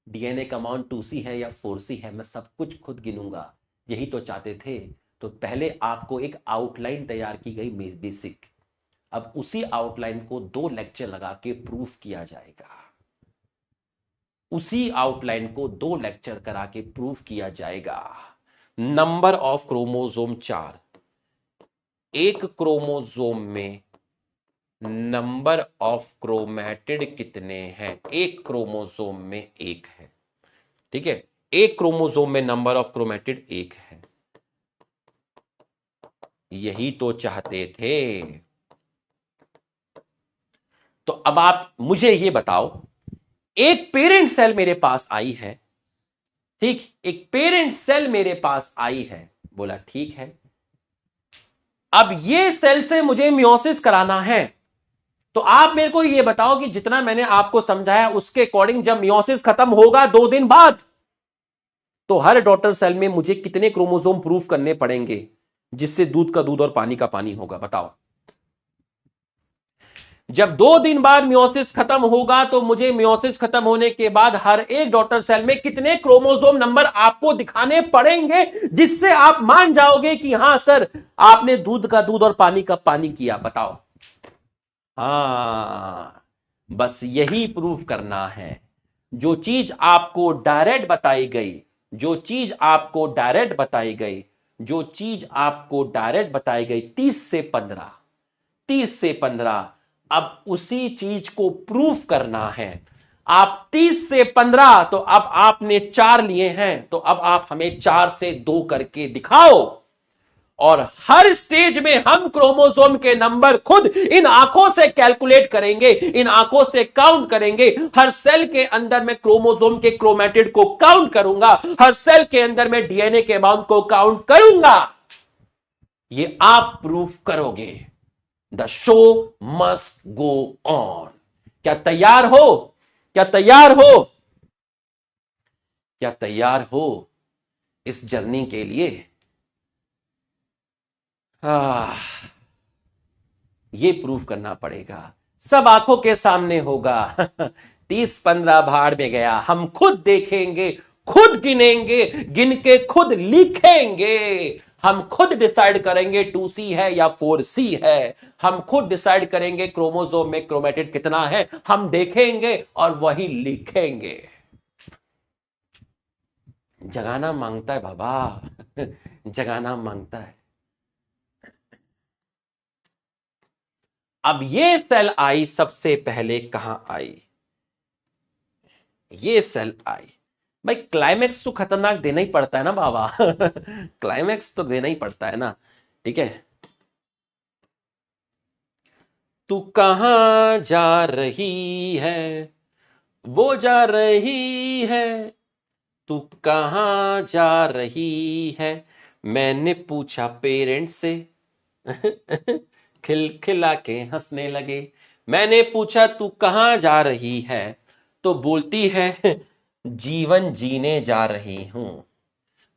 डीएनए का अमाउंट 2C है या 4C है, मैं सब कुछ खुद गिनूंगा। यही तो चाहते थे। तो पहले आपको एक आउटलाइन तैयार की गई बेसिक, अब उसी आउटलाइन को 2 लेक्चर लगा के प्रूफ किया जाएगा। उसी आउटलाइन को 2 लेक्चर करा के प्रूफ किया जाएगा। नंबर ऑफ क्रोमोसोम 4, एक क्रोमोसोम में नंबर ऑफ क्रोमैटिड कितने हैं? एक क्रोमोसोम में 1 है, ठीक है। एक क्रोमोसोम में नंबर ऑफ क्रोमैटिड 1 है। यही तो चाहते थे। तो अब आप मुझे ये बताओ, एक पेरेंट सेल मेरे पास आई है, ठीक, एक पेरेंट सेल मेरे पास आई है, बोला ठीक है। अब ये सेल से मुझे मियोसिस कराना है। तो आप मेरे को ये बताओ कि जितना मैंने आपको समझाया उसके अकॉर्डिंग जब मियोसिस खत्म होगा 2 दिन बाद, तो हर डॉटर सेल में मुझे कितने क्रोमोसोम प्रूफ करने पड़ेंगे, जिससे दूध का दूध और पानी का पानी होगा? बताओ। जब 2 दिन बाद मियोसिस खत्म होगा, तो मुझे मियोसिस खत्म होने के बाद हर एक डॉटर सेल में कितने क्रोमोसोम नंबर आपको दिखाने पड़ेंगे, जिससे आप मान जाओगे कि हां सर, आपने दूध का दूध और पानी का पानी किया? बताओ। हां, बस यही प्रूफ करना है। जो चीज आपको डायरेक्ट बताई गई, जो चीज आपको डायरेक्ट बताई गई, जो चीज आपको डायरेक्ट बताई गई, 30 से 15, 30 से 15, अब उसी चीज को प्रूफ करना है। आप 30 से 15, तो अब आपने 4 लिए हैं, तो अब आप हमें 4 से 2 करके दिखाओ। और हर स्टेज में हम क्रोमोसोम के नंबर खुद इन आंखों से कैलकुलेट करेंगे, इन आंखों से काउंट करेंगे। हर सेल के अंदर मैं क्रोमोसोम के क्रोमैटिड को काउंट करूंगा, हर सेल के अंदर मैं डीएनए के अमाउंट को काउंट करूंगा। ये आप प्रूफ करोगे। The show must go on. क्या तैयार हो? क्या तैयार हो? क्या तैयार हो इस जर्नी के लिए? ये प्रूफ करना पड़ेगा, सब आंखों के सामने होगा। 30-15 भाड़ में गया, हम खुद देखेंगे, खुद गिनेंगे, गिन के खुद लिखेंगे। हम खुद डिसाइड करेंगे 2C है या 4C है। हम खुद डिसाइड करेंगे क्रोमोसोम में क्रोमैटिड कितना है, हम देखेंगे और वही लिखेंगे। जगाना मांगता है बाबा, जगाना मांगता है। अब ये सेल आई, सबसे पहले कहां आई? ये सेल आई भाई, क्लाइमेक्स तो खतरनाक देना ही पड़ता है ना बाबा। क्लाइमेक्स तो देना ही पड़ता है ना, ठीक है। तू कहां जा रही है, वो जा रही है, तू कहां जा रही है, मैंने पूछा पेरेंट्स से। खिलखिला के हंसने लगे। मैंने पूछा तू कहां जा रही है, तो बोलती है जीवन जीने जा रही हूं।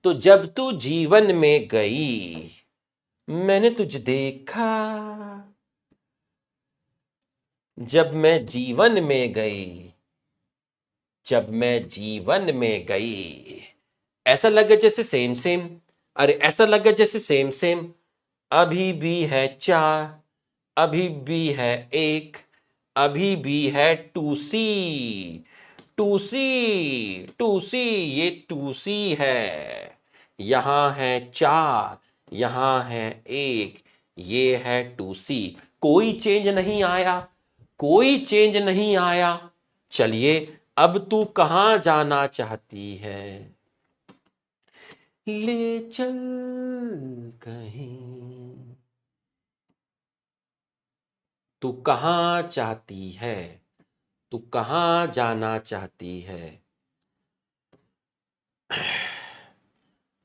तो जब तू जीवन में गई, मैंने तुझे देखा। जब मैं जीवन में गई, जब मैं जीवन में गई, ऐसा लगे जैसे सेम सेम। अरे ऐसा लगे जैसे सेम सेम। अभी भी है 4, अभी भी है 1, अभी भी है 2C। 2C, 2C, ये 2C है। यहां है 4, यहां है 1, ये है 2C। कोई चेंज नहीं आया, कोई चेंज नहीं आया। चलिए, अब तू कहां जाना चाहती है, ले चल कहीं। तू कहां चाहती है, तू कहां जाना चाहती है।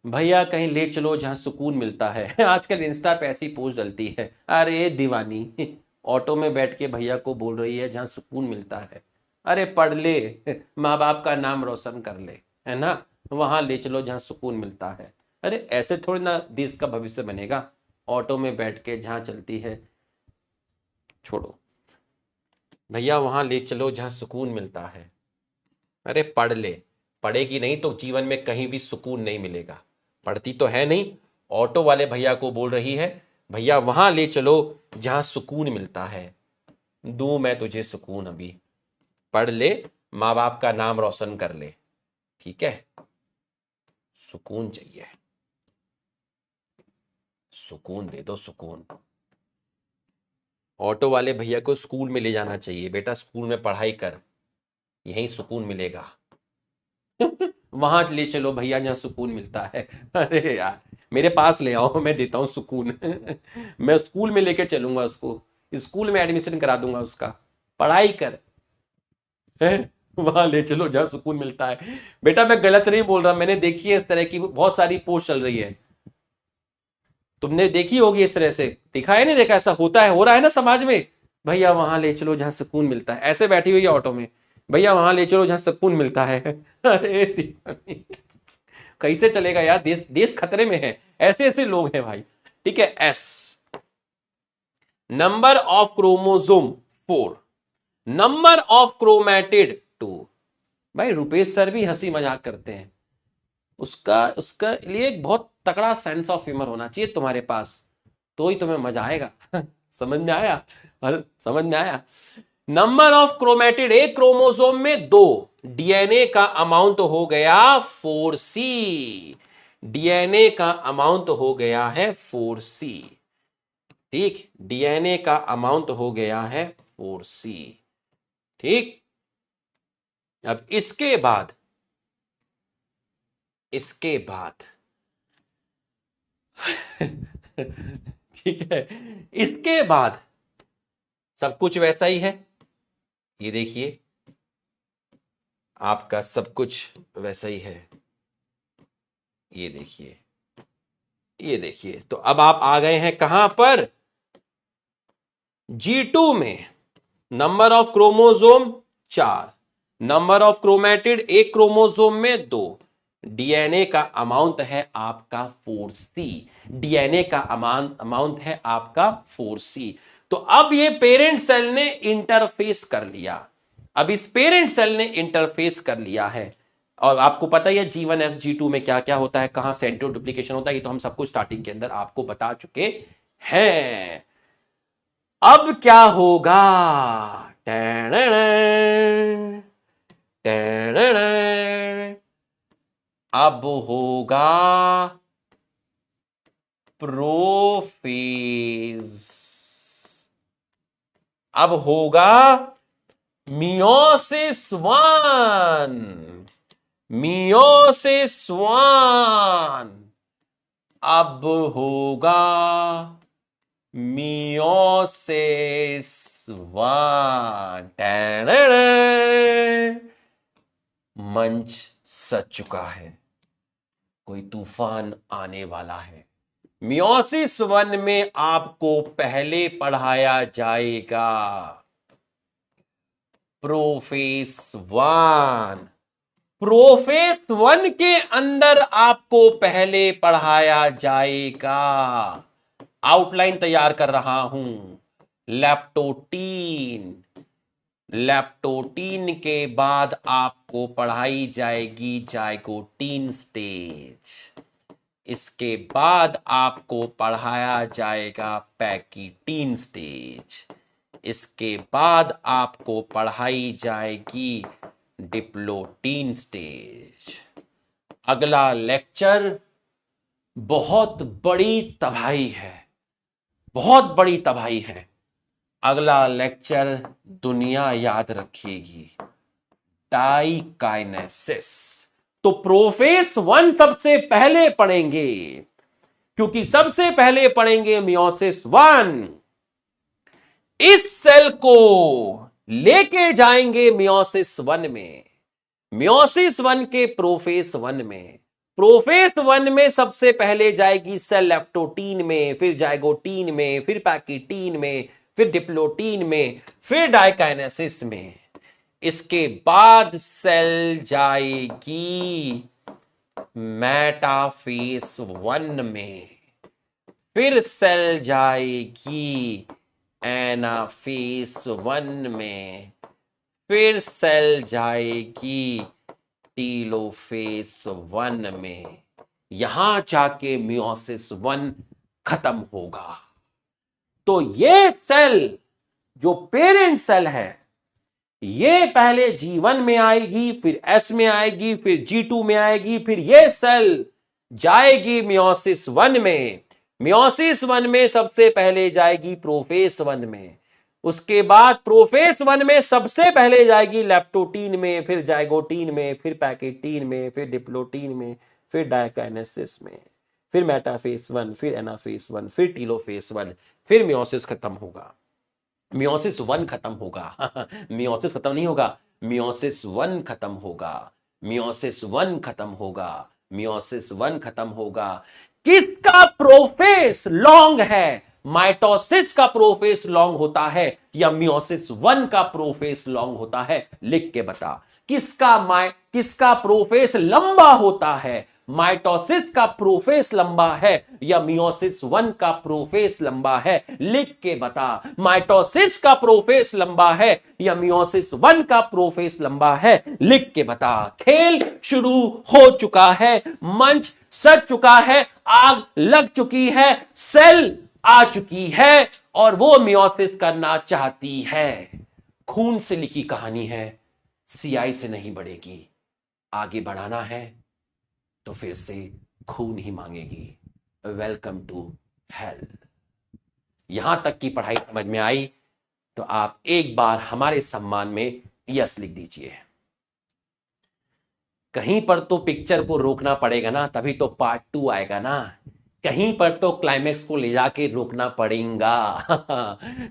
भैया कहीं ले चलो जहां सुकून मिलता है। आजकल इंस्टा पे ऐसी पोस्ट डलती है, अरे दीवानी ऑटो में बैठ के भैया को बोल रही है जहां सुकून मिलता है। अरे पढ़ ले, माँ बाप का नाम रोशन कर ले, है ना, वहां ले चलो जहां सुकून मिलता है। अरे ऐसे थोड़ी ना देश का भविष्य बनेगा, ऑटो में बैठ के जहां चलती है। छोड़ो भैया, वहां ले चलो जहां सुकून मिलता है। अरे पढ़ ले, पढ़ेगी नहीं तो जीवन में कहीं भी सुकून नहीं मिलेगा। पढ़ती तो है नहीं, ऑटो वाले भैया को बोल रही है भैया वहां ले चलो जहां सुकून मिलता है। दूं मैं तुझे सुकून अभी, पढ़ ले, माँ बाप का नाम रोशन कर ले, ठीक है। सुकून चाहिए, सुकून दे दो, सुकून। ऑटो वाले भैया को स्कूल में ले जाना चाहिए, बेटा स्कूल में पढ़ाई कर, यहीं सुकून मिलेगा। वहां ले चलो भैया जहां सुकून मिलता है। अरे यार, मेरे पास ले आओ, मैं देता हूं सुकून। मैं स्कूल में लेके चलूंगा उसको, स्कूल में एडमिशन करा दूंगा उसका, पढ़ाई कर। वहां ले चलो जहां सुकून मिलता है। बेटा मैं गलत नहीं बोल रहा, मैंने देखी है इस तरह की बहुत सारी पोस्ट चल रही है, तुमने देखी होगी इस तरह से। दिखा है नहीं देखा, ऐसा होता है, हो रहा है ना समाज में। भैया वहां ले चलो जहां सुकून मिलता है, ऐसे बैठी हुई है ऑटो में, भैया वहां ले चलो जहां सुकून मिलता है। अरे कैसे चलेगा यार, देश देश खतरे में है, ऐसे ऐसे लोग हैं भाई। ठीक है, S number of chromosome 4, number of chromatid 2। भाई रुपेश सर भी हंसी मजाक करते हैं, उसका उसका लिए एक बहुत तगड़ा सेंस ऑफ ह्यूमर होना चाहिए तुम्हारे पास, तो ही तुम्हें मजा आएगा। समझ में आया? समझ में आया? नंबर ऑफ क्रोमैटिड, एक क्रोमोसोम में 2, डीएनए का अमाउंट हो गया 4C। डीएनए का अमाउंट हो गया है 4C, ठीक, डीएनए का अमाउंट हो गया है 4C, ठीक। अब इसके बाद, इसके बाद ठीक है, इसके बाद सब कुछ वैसा ही है। ये देखिए आपका सब कुछ वैसा ही है। ये देखिए, ये देखिए, तो अब आप आ गए हैं कहां पर? G2 में। Number of chromosome 4, number of chromatid एक क्रोमोसोम में 2, डीएनए का अमाउंट है आपका 4C। डीएनए का अमाउंट है आपका 4C। तो अब ये पेरेंट सेल ने इंटरफेस कर लिया। अब इस पेरेंट सेल ने इंटरफेस कर लिया है, और आपको पता ही है G1S G2 में क्या क्या होता है, कहां सेंट्रो डुप्लीकेशन होता है, ये तो हम सब कुछ स्टार्टिंग के अंदर आपको बता चुके हैं। अब क्या होगा? टें-टें-टें, टें-टें-टें। अब होगा प्रोफेज। अब होगा मियोसिस 1। मियोसिस 1। अब होगा मियोसिस 1। मंच सज चुका है, कोई तूफान आने वाला है। मियोसिस 1 में आपको पहले पढ़ाया जाएगा प्रोफेस 1। प्रोफेस 1 के अंदर आपको पहले पढ़ाया जाएगा, आउटलाइन तैयार कर रहा हूं, लैप्टोटीन। लैप्टोटीन के बाद आपको पढ़ाई जाएगी जाइगोटीन स्टेज। इसके बाद आपको पढ़ाया जाएगा पैकीटीन स्टेज। इसके बाद आपको पढ़ाई जाएगी डिप्लोटीन स्टेज। अगला लेक्चर बहुत बड़ी तबाही है, बहुत बड़ी तबाही है। अगला लेक्चर दुनिया याद रखेगी, डाइकाइनेसिस। तो प्रोफेस 1 सबसे पहले पढ़ेंगे, क्योंकि सबसे पहले पढ़ेंगे मियोसिस 1। इस सेल को लेके जाएंगे मियोसिस 1 में, मियोसिस 1 के प्रोफेस 1 में। प्रोफेस 1 में सबसे पहले जाएगी सेल लैप्टोटीन में, फिर जाइगोटीन में, फिर पैकीटीन में, फिर डिप्लोटीन में, फिर डाइकाइनेसिस में। इसके बाद सेल जाएगी मेटाफेस 1 में, फिर सेल जाएगी एनाफेस 1 में, फिर सेल जाएगी टीलोफेस 1 में। यहां जाके मियोसिस 1 खत्म होगा। तो ये सेल जो पेरेंट सेल है, ये पहले G1 में आएगी, फिर S में आएगी, फिर G2 में आएगी, फिर ये सेल जाएगी मियोसिस 1 में। मियोसिस 1 में सबसे पहले जाएगी प्रोफेस 1 में, उसके बाद प्रोफेस 1 में सबसे पहले जाएगी लैप्टोटीन में, फिर जाइगोटीन में, फिर पैकेटीन में, फिर डिप्लोटीन में, फिर डाइकाइनेसिस में, फिर मेटाफेस 1, फिर एनाफेस 1, फिर टीलोफेस 1, फिर मियोसिस खत्म होगा। मियोसिस 1 खत्म होगा। मियोसिस खत्म नहीं होगा, मियोसिस 1 खत्म होगा। मियोसिस 1 खत्म होगा। मियोसिस 1 खत्म होगा। किसका प्रोफेस लॉन्ग है? माइटोसिस का प्रोफेस लॉन्ग होता है या मियोसिस 1 का प्रोफेस लॉन्ग होता है? लिख के बता। किसका प्रोफेस लंबा होता है? माइटोसिस का प्रोफेस लंबा है या मियोसिस 1 का प्रोफेस लंबा है? लिख के बता। माइटोसिस का प्रोफेस लंबा है या मियोसिस 1 का प्रोफेस लंबा है? लिख के बता। खेल शुरू हो चुका है, मंच सज चुका है, आग लग चुकी है, सेल आ चुकी है और वो मियोसिस करना चाहती है। खून से लिखी कहानी है, सियाई से नहीं बढ़ेगी। आगे बढ़ाना है तो फिर से खून ही मांगेगी। Welcome to hell. यहां तक की पढ़ाई समझ में आई तो आप एक बार हमारे सम्मान में यस लिख दीजिए। कहीं पर तो पिक्चर को रोकना पड़ेगा ना, तभी तो पार्ट 2 आएगा ना। कहीं पर तो क्लाइमेक्स को ले जाके रोकना पड़ेगा।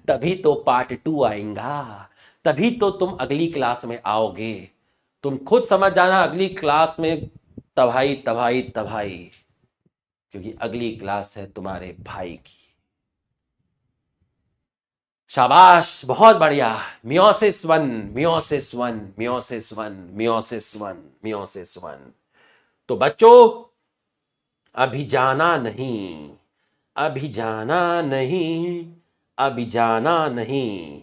तभी तो पार्ट 2 आएगा, तभी तो तुम अगली क्लास में आओगे। तुम खुद समझ जाना अगली क्लास में तबाही तबाही तबाही, क्योंकि अगली क्लास है तुम्हारे भाई की। शाबाश, बहुत बढ़िया। Meiosis 1, meiosis 1, meiosis 1, meiosis 1, meiosis 1। तो बच्चों अभी जाना नहीं, अभी जाना नहीं, अभी जाना नहीं।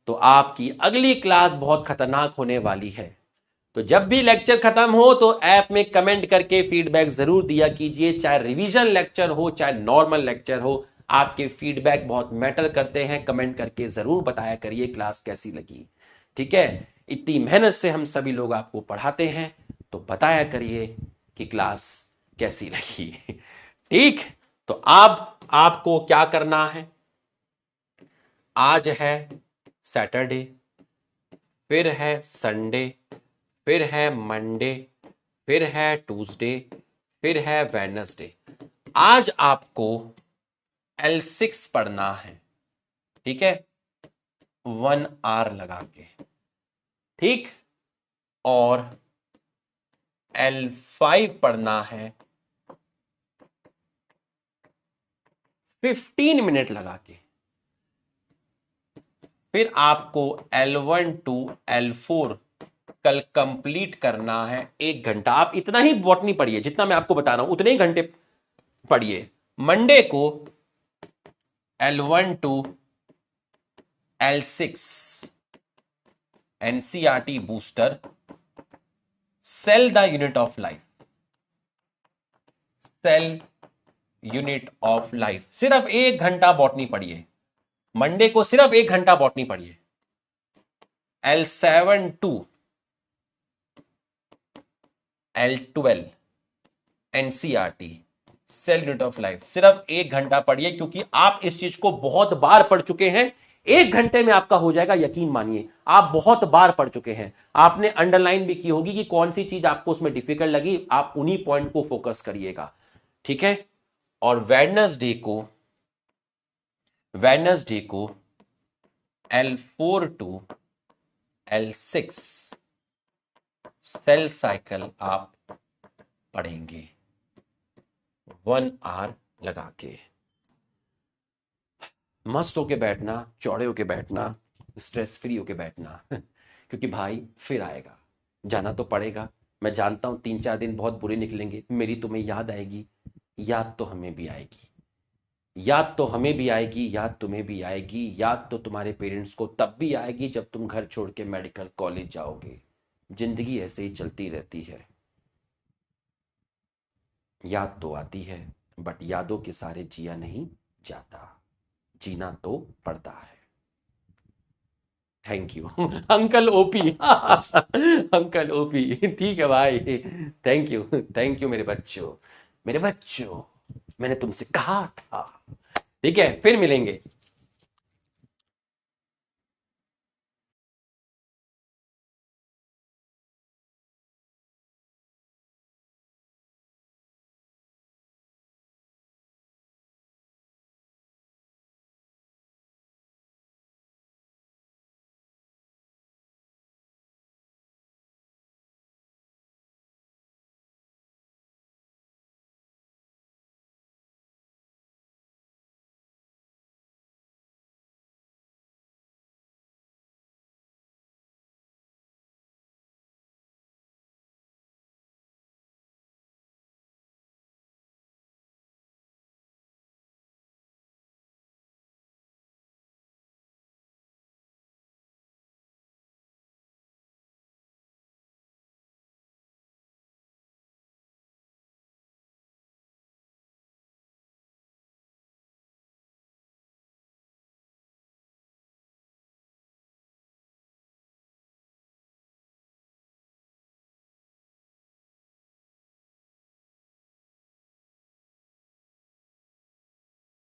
तो आपकी अगली क्लास बहुत खतरनाक होने वाली है। तो जब भी लेक्चर खत्म हो तो ऐप में कमेंट करके फीडबैक जरूर दिया कीजिए, चाहे रिवीजन लेक्चर हो चाहे नॉर्मल लेक्चर हो। आपके फीडबैक बहुत मैटर करते हैं, कमेंट करके जरूर बताया करिए क्लास कैसी लगी। ठीक है, इतनी मेहनत से हम सभी लोग आपको पढ़ाते हैं, तो बताया करिए कि क्लास कैसी लगी। ठीक, तो अब आपको क्या करना है, आज है सैटरडे, फिर है संडे, फिर है मंडे, फिर है ट्यूसडे, फिर है वेडनेसडे। आज आपको L6 पढ़ना है, ठीक है, 1 आवर लगा के। ठीक, और L5 पढ़ना है 15 मिनट लगा के। फिर आपको L1 टू L4 कल कंप्लीट करना है 1 घंटा। आप इतना ही बॉटनी पढ़िए, जितना मैं आपको बता रहा हूं उतने ही घंटे पढ़िए। मंडे को L1 to L6 NCERT booster, cell the unit of life, cell unit of life. सिर्फ 1 घंटा बॉटनी पढ़िए, मंडे को सिर्फ 1 घंटा बॉटनी पढ़िए। L7 to L12 NCERT, cell unit of life, सिर्फ 1 घंटा पढ़िए, क्योंकि आप इस चीज को बहुत बार पढ़ चुके हैं। 1 घंटे में आपका हो जाएगा, यकीन मानिए। आप बहुत बार पढ़ चुके हैं, आपने अंडरलाइन भी की होगी कि कौन सी चीज आपको उसमें डिफिकल्ट लगी। आप उन्हीं पॉइंट को फोकस करिएगा, ठीक है। और वेडनेसडे को L4 to L6 cell cycle आप पढ़ेंगे 1 आवर लगा के। मस्त होके बैठना, चौड़े होके बैठना, स्ट्रेस फ्री होके बैठना, क्योंकि भाई फिर आएगा, जाना तो पड़ेगा। मैं जानता हूं 3-4 दिन बहुत बुरे निकलेंगे, मेरी तुम्हें याद आएगी, याद तो हमें भी आएगी, याद तो हमें भी आएगी, याद तुम्हें भी आएगी, याद तो तुम्हारे पेरेंट्स को तब भी आएगी जब तुम घर छोड़ के मेडिकल कॉलेज जाओगे। जिंदगी ऐसे ही चलती रहती है, याद तो आती है, बट यादों के सारे जिया नहीं जाता, जीना तो पड़ता है। Thank you uncle OP. Uncle OP, ठीक है भाई, थैंक यू, थैंक यू मेरे बच्चों, मेरे बच्चों, मैंने तुमसे कहा था। ठीक है, फिर मिलेंगे।